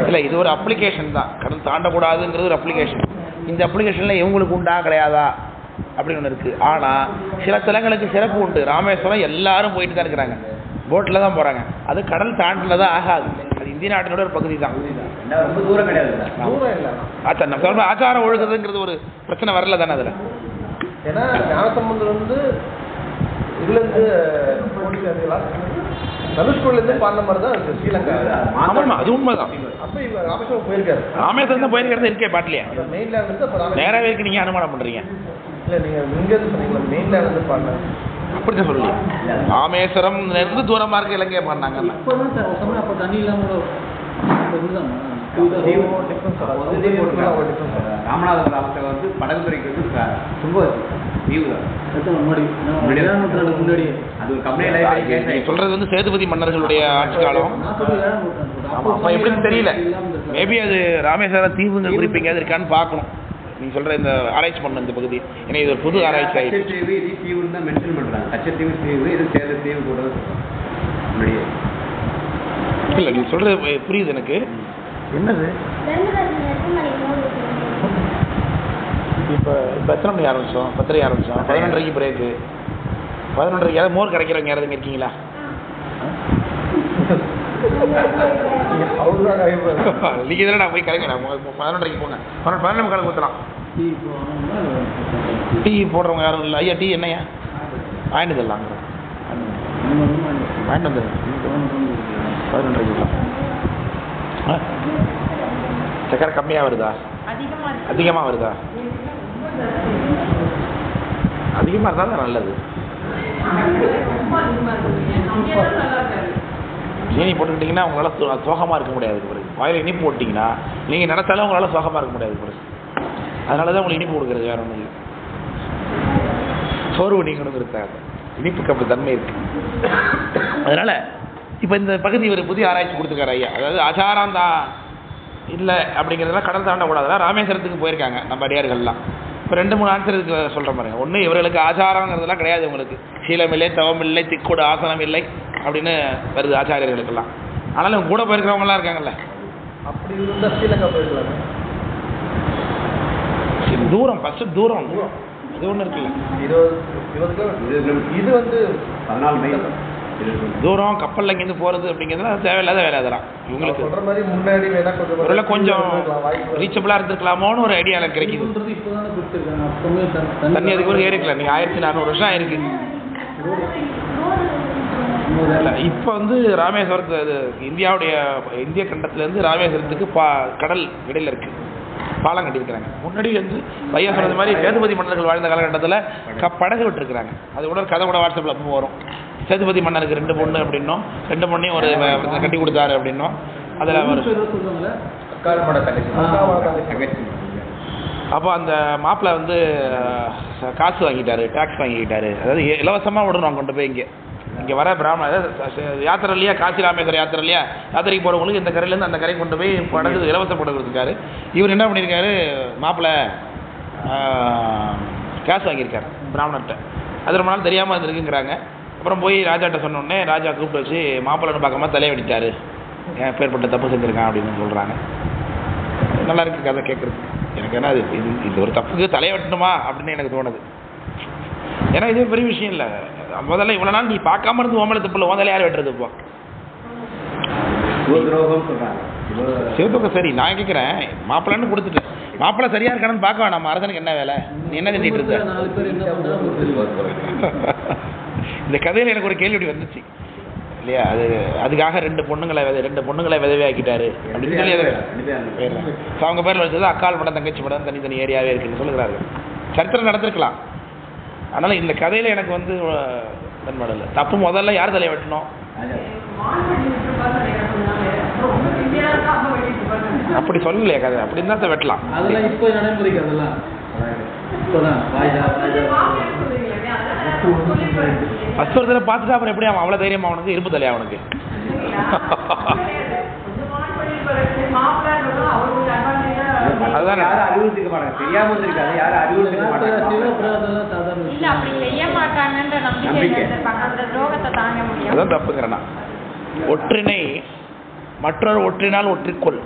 இல்ல இது ஒரு அப்ளிகேஷன் தான், கடல் தாண்டக்கூடாதுங்கிறது ஒரு அப்ளிகேஷன். இந்த அப்ளிகேஷன்ல இவங்களுக்கு உண்டா கிடையாதா அப்படின்னு ஒன்று இருக்கு. ஆனா சில தலங்களுக்கு சிறப்பு உண்டு. ராமேஸ்வரம் எல்லாரும் போயிட்டு தான் இருக்கிறாங்க, போட்டில் தான் போகிறாங்க. அது கடல் தாண்டில் தான் ஆகாது. அது இந்திய நாட்டினோட ஒரு பகுதி தான், ரொம்ப தூரம் கிடையாது. நம்ம ஆச்சாரம் ஒழுகுதுங்கிறது ஒரு பிரச்சனை வரல தானே அதில். ஏன்னா ஞானசம்பந்தர் வந்து இதுலேருந்து தனுஷ்கோடிலேருந்து பாடின மாதிரி தான் இருக்குது ஸ்ரீலங்கா. ஆமாம், அது உண்மைதான். அப்போ இவங்க ராமேஸ்வரம் போயிருக்காரு. ராமேஸ்வரம் தான் போயிருக்கிறது இருக்கே பாட்டிலையா? மெயின்லேருந்து அப்போ நேராகவே இருக்கு. நீங்கள் அனுமானம் பண்ணுறீங்க. இல்லை நீங்கள் இங்கேருந்து சொன்னீங்களா மெயின்லேருந்து பாடின? அப்படிதான் சொல்லலையா? ராமேஸ்வரம் இருந்து தூரமாக இருக்க இலங்கையை பாடினாங்க. அப்போ தண்ணி இல்லாமல் ராமநாதபுரம் கிராமத்தில் வந்து படகுத்துறைக்கு வந்து ரொம்ப தீவு முன்னாடி அது ஒரு கம்பெனி சொல்றது வந்து சேதுபதி மன்னர்களுடைய ஆட்சி காலம். அப்போ எப்படின்னு தெரியல. மேபி அது ராமேஸ்வரம் தீவுங்க குறிப்பிங்க இருக்கான்னு பார்க்கணும். நீங்க சொல்ற இந்த ஆராய்ச்சி பண்ண இந்த பகுதி, ஏன்னா இது ஒரு புது ஆராய்ச்சி ஆயிடுச்சு. தீவுன்னு தான் மென்ஷன் பண்றாங்க. கச்சத்தீவு தீவு, இது சேத தீவு கூட முன்னாடியே இல்லை. நீங்க சொல்றது புரியுது எனக்கு. என்னது இப்போ எத்தனை மணிக்கு ஆரம்பிச்சோம்? 10:30 ஆரம்பிச்சோம். 11:30 பிரேக்கு. 11:30 யாராவது மோர் கிடைக்கிறவங்க யாராவது இருக்கீங்களா? நீங்கள் இதில் நான் போய் கிடைக்கிறேன். 11:30 போங்க. 12 காலம் ஊற்றலாம். டீ போடுறவங்க யாரும் இல்லை. ஐயா டீ என்னையா வாங்கிட்டு தரலாம். வாங்கிட்டு வந்துடுறேன். 11:30 சக்கரை கம்மியாக வருதா? அதிகமாக வருதா? அதிகமாக இருந்தால் தான் நல்லது. சீனி போட்டுக்கிட்டிங்கன்னா உங்களால் சோகமாக இருக்க முடியாது. பிறகு வாயில் இனிப்பு போட்டிங்கன்னா நீங்கள் நினச்சாலும் உங்களால் சோகமாக இருக்க முடியாது. பிறகு அதனால தான் உங்களுக்கு இனிப்பு கொடுக்குறது, வேறு ஒன்றும் இல்லை. சோர்வு நீங்கணுங்கிறதுக்காக இனிப்புக்கு அப்படி தன்மை இருக்குது. அதனால் இப்போ இந்த பகுதி ஒரு புதிய ஆராய்ச்சி கொடுத்துருக்காரு ஐயா. அதாவது ஆச்சாரம் தான் இல்லை அப்படிங்கிறதுலாம் கடல் தாண்டக்கூடாதுலாம் ராமேஸ்வரத்துக்கு போயிருக்காங்க நம்ம அடியார்கள்லாம். இப்போ 2-3 ஆன்சர் இதுக்கு சொல்கிற மாதிரி. ஒன்று, இவர்களுக்கு ஆச்சாரங்கிறதுலாம் கிடையாது. உங்களுக்கு சீலம் இல்லை, தவம் இல்லை, திக்கூட ஆசனம் இல்லை அப்படின்னு வருது ஆச்சாரியர்களுக்கெல்லாம். ஆனாலும் கூட போயிருக்கிறவங்களாம் இருக்காங்கல்ல. அப்படி இருந்தால் ஸ்ரீலங்கா போயிருக்கலாங்க. தூரம் ஃபஸ்ட்டு தூரம் இது ஒன்று இருக்குல்ல. 20 கிலோமீட்டர். இது வந்து 14 மைல் தூரம். கப்பலில் இங்கேருந்து போகிறது அப்படிங்கிறதுலாம் தேவையில்லாத வேலை. அதெல்லாம் இவங்களுக்கு சொல்கிற மாதிரி முன்னாடி வேணா கொஞ்சம் ரீச்சபிளாக இருந்துருக்கலாமோன்னு ஒரு ஐடியா எனக்கு கிடைக்கிது. தண்ணி அதுக்கு ஒரு ஏறிக்கல. நீங்கள் 1400 வருஷம் ஆயிருக்கு. இல்லை இப்போ வந்து ராமேஸ்வரத்து இந்திய கண்டத்துலேருந்து ராமேஸ்வரத்துக்கு கடல் இடையில் இருக்குது, பாலம் கட்டியிருக்கிறாங்க. முன்னாடி வந்து பையா சொன்னது மாதிரி சேதுபதி மன்னர்கள் வாழ்ந்த காலகட்டத்தில் படகு விட்டுருக்குறாங்க. அது கூட கதை கூட வாட்ஸ்அப்பில் அப்போ வரும். சேதுபதி மன்னருக்கு 2 பொண்ணு அப்படின்னும், 2 பொண்ணையும் ஒரு கட்டி கொடுத்தாரு அப்படின்னும். அதில் அவர் அப்போ அந்த மாப்பிள்ளை வந்து காசு வாங்கிட்டாரு, டேக்ஸ் வாங்கிக்கிட்டாரு. அதாவது இலவசமாக விடணும் கொண்டு போய் இங்கே வர யாத்திரை இல்லையா, காசி ராமேஸ்வரம் யாத்திரை இல்லையா, யாத்திரைக்கு போகிறவங்களுக்கு இந்த கரையிலேருந்து அந்த கரைக்கு கொண்டு போய் படகு இலவச படகு கொடுத்துருக்காரு. இவர் என்ன பண்ணியிருக்காரு, மாப்பிள்ளை காசு வாங்கியிருக்காரு பிராமணர்கிட்ட. அது ரொம்ப நாள் தெரியாமல் இருந்துருக்குங்கிறாங்க. அப்புறம் போய் ராஜாட்ட சொன்னோடனே ராஜா கூப்பிட்டு வச்சு மாப்பிள்ளைன்னு பார்க்காம தலையை வெடித்தார், ஏன் பேர்பட்ட தப்பு செஞ்சுருக்கான் அப்படின்னு சொல்கிறாங்க. நல்லா இருக்குது கதை கேட்குறதுக்கு. எனக்கு என்ன இது ஒரு தப்புக்கு தலையை வெட்டணுமா அப்படின்னு எனக்கு தோணுது. ஏன்னா இது பெரிய விஷயம் இல்லை. முதல்ல இவ்வளோ நாள் நீ பார்க்காம இருந்து ஓமலை தப்பில்லை, முதல்ல யார் வெட்டுறது? இப்போ சிவத்துக்கு சரி நான் கேட்குறேன், மாப்பிள்ளைன்னு கொடுத்துட்டேன், மாப்பிள்ளை சரியாக இருக்கானு பார்க்க வேணாம். அரசனுக்கு என்ன வேலை? நீ என்ன செஞ்சிட்டு இருக்க? இந்த கதையில் எனக்கு ஒரு கேள்வி வந்துச்சு இல்லையா, அதுக்காக 2 பொண்ணுங்களை விதவையாக்கிட்டாரு அப்படின்னு சொல்லி அவங்க பேரில் வச்சது அக்கால் படம் தங்கச்சி படம் தனித்தனி ஏரியாவே இருக்குன்னு சொல்லுகிறார்கள். சரித்திரம் நடந்திருக்கலாம். அதனால் இந்த கதையில் எனக்கு வந்து உடன்பாடு தப்பு. முதல்ல யார் தலையை வெட்டணும்? அப்படி சொல்லலையே கதை, அப்படி தான் வெட்டலாம். அதெல்லாம் இப்போ நடைமுறைக்கு அதெல்லாம் ஃபஸ்ட் ஒருத்தரை பார்த்துட்டு அப்புறம் எப்படி அவன் அவ்வளோ தைரியமா அவனுக்கு இருப்பு தலையா அவனுக்கு? அதுதான் யாரும் அறிவுறுத்திக்க மாட்டாங்க, தெரியாம இருக்காது, யாரும் அறிவுறுத்திக்க மாட்டாங்க. அதான் தப்புங்கிறனா. ஒற்றினை மற்றொரு ஒற்றினால் ஒற்றிக்கொள்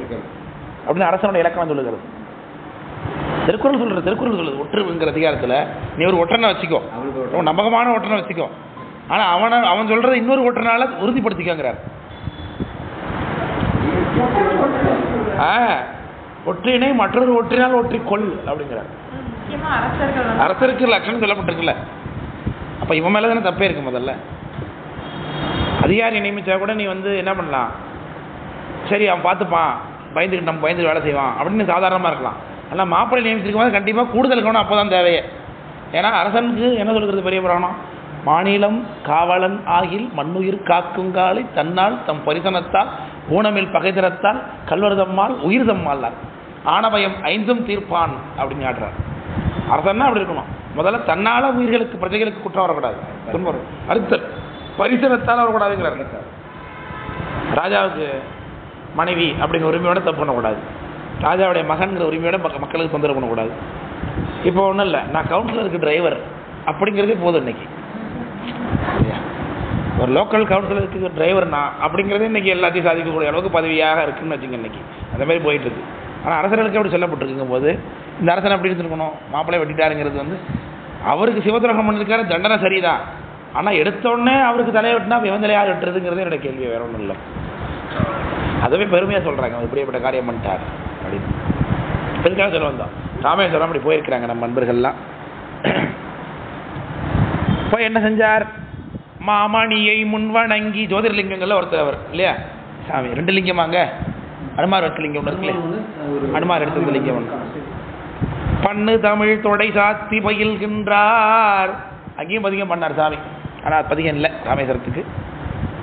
அப்படின்னு அரசனுடைய இலக்கணம் சொல்லுகிறது. திருக்குறள் சொல்லுது ஒற்றுங்கிற அதிகாரத்தில் நீ ஒரு ஒற்றனை வச்சுக்கோ, நம்பகமான ஒற்றனை வச்சுக்கோ, ஆனால் அவன் சொல்றதை இன்னொரு ஒற்றனால உறுதிப்படுத்திக்கோங்கிறார். ஒற்றினை மற்றொரு ஒற்றினால் ஒற்றிக்கொள் அப்படிங்கிறார். அரசருக்கு லட்சணம் சொல்லப்பட்டிருக்குல்ல, அப்ப இவன் மேல தானே தப்பே இருக்கு. முதல்ல அதிகாரி நியமிச்சா கூட நீ வந்து என்ன பண்ணலாம், சரி அவன் பார்த்துப்பான், பயந்துக்கிட்டு நம்ம பயந்து வேலை செய்வான் அப்படின்னு சாதாரணமாக இருக்கலாம். ஆனால் மாப்பிள்ளை நியமிச்சிருக்கும் போது கண்டிப்பாக கூடுதல் கவனம் அப்போ தான் தேவையே. ஏன்னா அரசனுக்கு என்ன சொல்கிறது பெரிய புராணம், மாநிலம் காவலன் ஆகில் மண்ணுயிர் காக்குங்காலை தன்னால் தம் பரிசனத்தால் ஊனமில் பகைதரத்தால் கல்வர்தம்மால் உயிர் தம்மாள்னார் ஆனபயம் ஐந்தும் தீர்ப்பான் அப்படின்னு ஆடுறார். அரசன்னா அப்படி இருக்கணும். முதல்ல தன்னால உயிர்களுக்கு பிரஜைகளுக்கு குற்றம் வரக்கூடாது, துன்பம் அறுத்தல் பரிசனத்தால் வரக்கூடாதுங்கிறார். ராஜாவுக்கு மனைவி அப்படிங்கிற உரிமையோட தப்பு பண்ணக்கூடாது, ராஜாவுடைய மகன்கிற உரிமையோட மக்களுக்கு தொந்தரவு பண்ணக்கூடாது. இப்போ ஒன்றும் இல்லை, நான் கவுன்சிலருக்கு டிரைவர் அப்படிங்கிறதே போதும் இன்னைக்கு. ஒரு லோக்கல் கவுன்சிலருக்கு டிரைவர்னா அப்படிங்கிறதே இன்னைக்கு எல்லாத்தையும் சாதிக்கக்கூடிய அளவுக்கு பதவியாக இருக்குன்னு வச்சுங்க இன்னைக்கு. அந்த மாதிரி போயிட்டு இருக்கு. ஆனால் அரசர்களுக்கு அப்படி சொல்லப்பட்டிருக்கும் போது இந்த அரசன் அப்படி இருக்கணும், மாப்பிள்ளை வெட்டிட்டாருங்கிறது வந்து அவருக்கு சிவத்துரகம் பண்ணிருக்காரு, தண்டனை சரிதான். ஆனால் எடுத்தோடனே அவருக்கு தலையை வெட்டினா இவன் தலையாக வெட்டுறதுங்கிறதே என்னோட கேள்வி, வேற ஒன்றும் இல்லை. அதுவே பெருமையாக சொல்கிறாங்க, அவர் இப்படிப்பட்ட காரியம் பண்ணிட்டார் அப்படின்னு. பெருக்காக சொல்ல வந்தோம், ராமேஸ்வரம் அப்படி போயிருக்கிறாங்க நம்ம நண்பர்கள்லாம். போய் என்ன செஞ்சார், மாமணியை முன்வணங்கி, ஜோதிர்லிங்கங்கள்ல ஒருத்தர் அவர் இல்லையா சாமி, 2 லிங்கமாங்க, அனுமார் எடுத்த லிங்கம் ஒன்று இருக்குல்லையா, அனுமார் எடுத்த லிங்கம் ஒன்று. பண்ணு தமிழ் தொடை சாத்தி பயில்கின்றார், அங்கேயும் பதிகம் பண்ணார் சாமி. ஆனால் பதிகம் இல்லை ராமேஸ்வரத்துக்கு.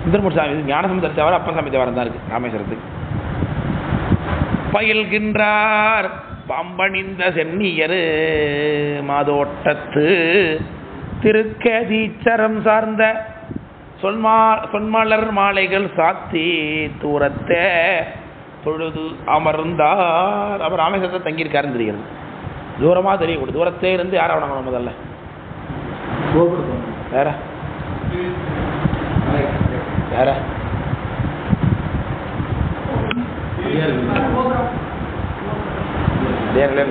சுந்தரமூர்த்தி சாமி ஞானசமுத்திர தேவாரம் அப்பன் சாமி தேவாரம் தான் இருக்கு ராமேஸ்வரத்துக்கு. பயில்கின்றார் பாம்பணிந்த சென்னியரு மாதோட்டத்து திருக்கதீச்சரம் சார்ந்த சொன்மலர் மாலைகள் சாத்தி தூரத்தை தொழுது அமர்ந்தார். அவர் ராமேஸ்வரத்தை தங்கியிருக்காருன்னு தெரிகிறது, தூரமாக தெரியக்கூடாது. தூரத்தே இருந்து யாரை வணங்கணும் முதல்ல, வேற வேற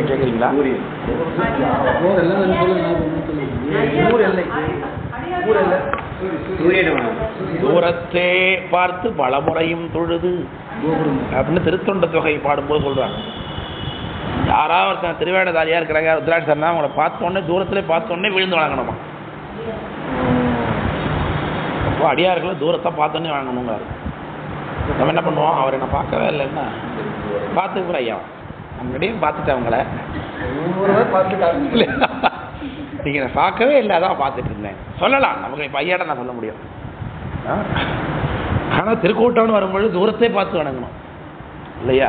கேட்குறீங்களா? தூரத்தே பார்த்து பலமுறையும் தொழுது அப்படின்னு திருத்தொண்ட தொகை பாடும்போது சொல்றாங்க. யாராவது ஒருத்தன் திருவேடதாரியா இருக்கிறாங்க ருத்ராட்சர்னா அவங்கள பார்த்தோன்னே தூரத்துல பார்த்தோன்னே விழுந்து வணங்கணுமா. அப்போ அடியார்களை தூரத்தை பார்த்தோன்னே வணங்கணுங்கிறாரு. நம்ம என்ன பண்ணுவோம், அவர் என்ன பார்க்கவே இல்லைன்னா பார்த்துக்கிற ஐயா நம்மகிட்டையும் பார்த்துட்டு அவங்கள நீங்க பார்க்கவே இல்லை அதான் பார்த்துட்டு இருந்தேன் சொல்லலாம். நமக்கு இப்போ ஐயாட்ட நான் சொல்ல முடியும். ஆனால் திருக்கூட்டம்னு வரும்பொழுது தூரத்தை பார்த்து வணங்கணும் இல்லையா.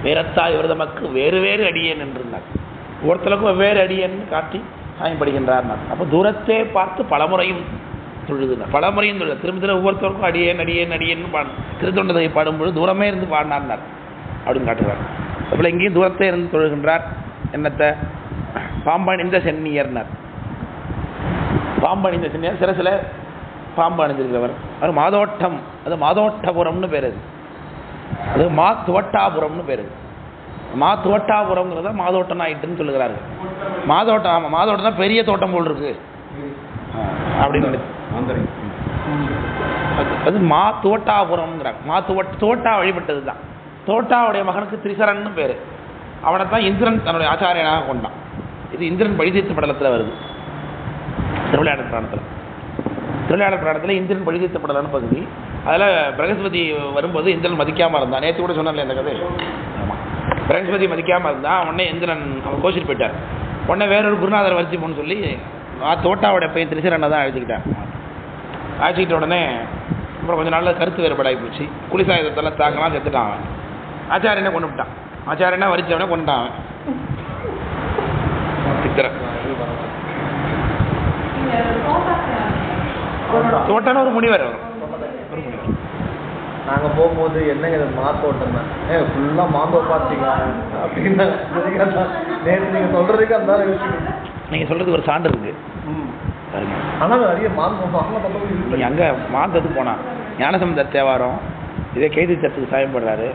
வேறத்தாய் ஒரு தமக்கு வேறு வேறு அடியேன் என்றிருந்தார், ஒவ்வொருத்தருக்கும் வெவ்வேறு அடியேன்னு காட்டி சாயம் படிக்கின்றார். அப்போ தூரத்தை பார்த்து பலமுறையும் தொழுதுனார், பலமுறையும் தொழுது திரும்ப திரும்ப ஒவ்வொருத்தருக்கும் அடியேன் அடியேன் அடியேன்னு திருத்தொண்டதை பாடும்பொழுது தூரமே இருந்து பாடினார் அப்படின்னு காட்டுறார். அப்போ இங்கேயும் தூரத்தை இருந்து தொழுகின்றார். என்னத்தை பாம்பணிந்த சென்னியர்னார். பாம்பணிந்த சென்னியர் சில பாம்பு அணிஞ்சிருக்கிறவர். அவர் மாதோட்டம், அது மாதோட்டபுரம்னு பேர், அது மாத்துவட்டாபுரம்னு பேர். மாத்துவட்டாபுரம்ங்கிறத மாதோட்டம் ஆயிட்டுன்னு சொல்லுகிறாரு. மாதோட்டம், ஆமாம் மாதோட்டம் தான் பெரிய தோட்டம் போல் இருக்கு அப்படின்னு. அது மாத்துவட்டாபுரம்ங்கிறாங்க. தோட்டா வழிபட்டது தான். தோட்டாவுடைய மகனுக்கு திரிசரன்னு பேர். அவனை தான் இந்திரன் தன்னுடைய ஆச்சாரியனாக கொண்டான். இது இந்திரன் பழிதீர்த்த படலத்தில் வருது, திருவிளையாடல் புராணத்தில். திருவிளையாடல் புராணத்தில் இந்திரன் பழிதீர்த்த படலம்னு பகுதி. அதில் பிரகஸ்பதி வரும்போது இந்திரன் மதிக்காமல் இருந்தான். நேற்று கூட சொன்னார்ல இந்த கதை. ஆமாம், பிரகஸ்பதி மதிக்காமல் இருந்தால் உடனே இந்திரன் அவன் கோச்சிட்டு போயிட்டார். உடனே வேறொரு குருநாதரை வரிச்சு போன்னு சொல்லி தோட்டாவோட பையன் திருச்சிரண்ணை தான் அழைச்சிக்கிட்டேன். அழைச்சிக்கிட்ட உடனே அப்புறம் கொஞ்சம் நாளில் கருத்து வேறுபாடாகி போச்சு. குளிசாயுதத்தெல்லாம் தாங்கலாம் செத்துட்டான் அவன். ஆச்சாரியனை கொண்டு விட்டான். ஆச்சாரியனா வரிச்சவனே கொண்டுட்டான் அவன். சித்திரன் தோட்டான ஒரு முனிவர் வரும். நாங்கள் போகும்போது என்னங்க இது மாத்தோட்டம் தான் ஃபுல்லாக மாந்தோ பார்த்தீங்க அப்படின்னா நேற்று நீங்கள் சொல்கிறதுக்கு அந்த நீங்கள் சொல்கிறதுக்கு ஒரு சான்று இருக்குது பாருங்க. ஆனால் நிறைய மாந்தோம் நீங்கள் அங்கே மாந்தத்துக்கு போனால் ஞானசம்பந்தர் தேவாரம் இதே கைதி சத்துக்கு சாயப்படுறாரு.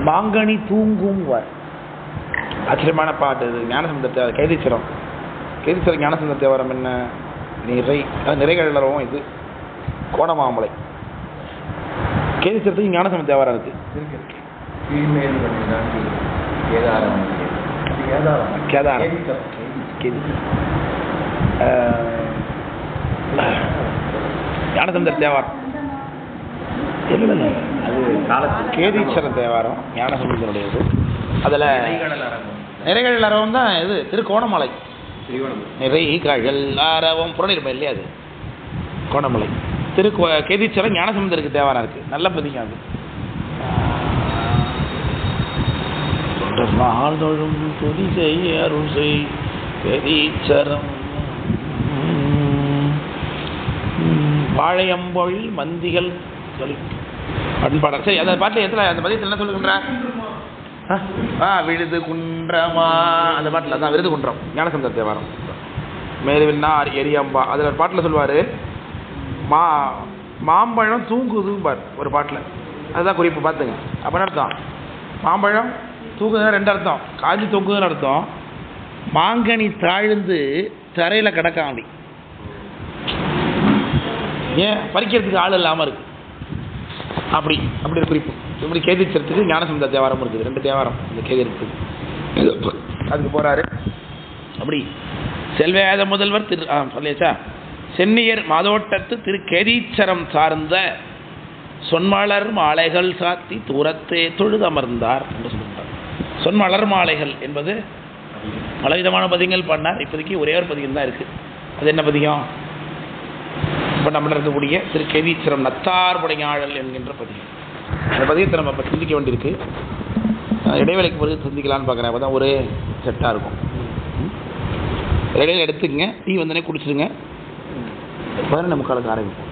மாங்கனி தூங்கும்வார். ஆச்சரியமான பாட்டு இது. ஞானசம்பந்தர் தேவாரம் கைதீச்சரம். கைதீச்சரம் ஞானசம்பந்தர் தேவாரம் என்ன நிறைகளவும் இது கோணமாமலை. கைதீச்சரத்துக்கு ஞானசம்பந்தர் தேவாரம் இருக்கு. கேதாரம் ஞானசம்பந்தர் தேவாரம் அது கேதீச்சர தேவாரம் ஞானசம்பந்தருடையது. அதில் நிறைகள் அரவம் தான் இது திருக்கோணமலை. நிறைகள் அரவம் புறநிருப்பம் இல்லையா அது கோணமலை. கேதீச்சரம் ஞானசம்பந்தருக்கு தேவாரம் இருக்கு. நல்ல பதிகம் அது. தொழும் துதி செய் அருள் செய் கேதீச்சரம் வாழையம்பொழி மந்திகள் சொல்லி பண்பாடல். சரி, அந்த பாட்டில் அந்த பதியத்தில் என்ன சொல்லுகின்ற விழுது குன்றமா அந்த பாட்டில் அதான் விருது குன்றம் ஞானசம்பந்தர் தேவாரம். மேலுவின்னார் எரியம்பா அதில் ஒரு பாட்டில் சொல்லுவார் மாம்பழம் தூங்குதும்பார் ஒரு பாட்டில். அதுதான் குறிப்பு பார்த்துங்க. அப்போ அர்த்தம் மாம்பழம் தூங்குதுன்னு ரெண்டு அர்த்தம். காஞ்சி தூங்குதுன்னு அர்த்தம். மாங்கனி தாழ்ந்து தரையில் கிடக்காண்டி ஏன் பறிக்கிறதுக்கு ஆள் இல்லாமல் இருக்கு. அப்படி ஒரு குறிப்பு. இப்படி கேதீச்சரத்துக்கு ஞானசம்பந்தர் தேவாரம் இருக்குது. ரெண்டு தேவாரம் இந்த கேதி இருக்குது. அதுக்கு போறாரு. அப்படி செல்வேத முதல்வர் திரு சொல்லியாச்சா சென்னியர் மாதோட்டத்து திரு கேதீச்சரம் சார்ந்த சொன்மலர் மாலைகள் சாத்தி தூரத்தே தொழுதமர்ந்தார் என்று சொல்லுகிறார். சொன்மலர் மாலைகள் என்பது பலவிதமான பதிகங்கள் பாடினார். இப்போதைக்கு ஒரே ஒரு பதிகம் தான் இருக்கு. அது என்ன பதிகம்? இப்போ நம்ம இருக்கக்கூடிய திரு கேதீச்சரம் நத்தார்படையாழல் என்கின்ற பதிகம். அந்த பதிகத்தை நம்ம இப்போ சிந்திக்க வேண்டியிருக்கு. இடைவேளைக்கு பிறகு சிந்திக்கலான்னு பார்க்குறேன். அப்போ தான் ஒரே செட்டாக இருக்கும். இடையில எடுத்துக்கங்க. டீ வந்தோடனே குடிச்சிடுங்க. 11:45 ஆரம்பிப்போம்.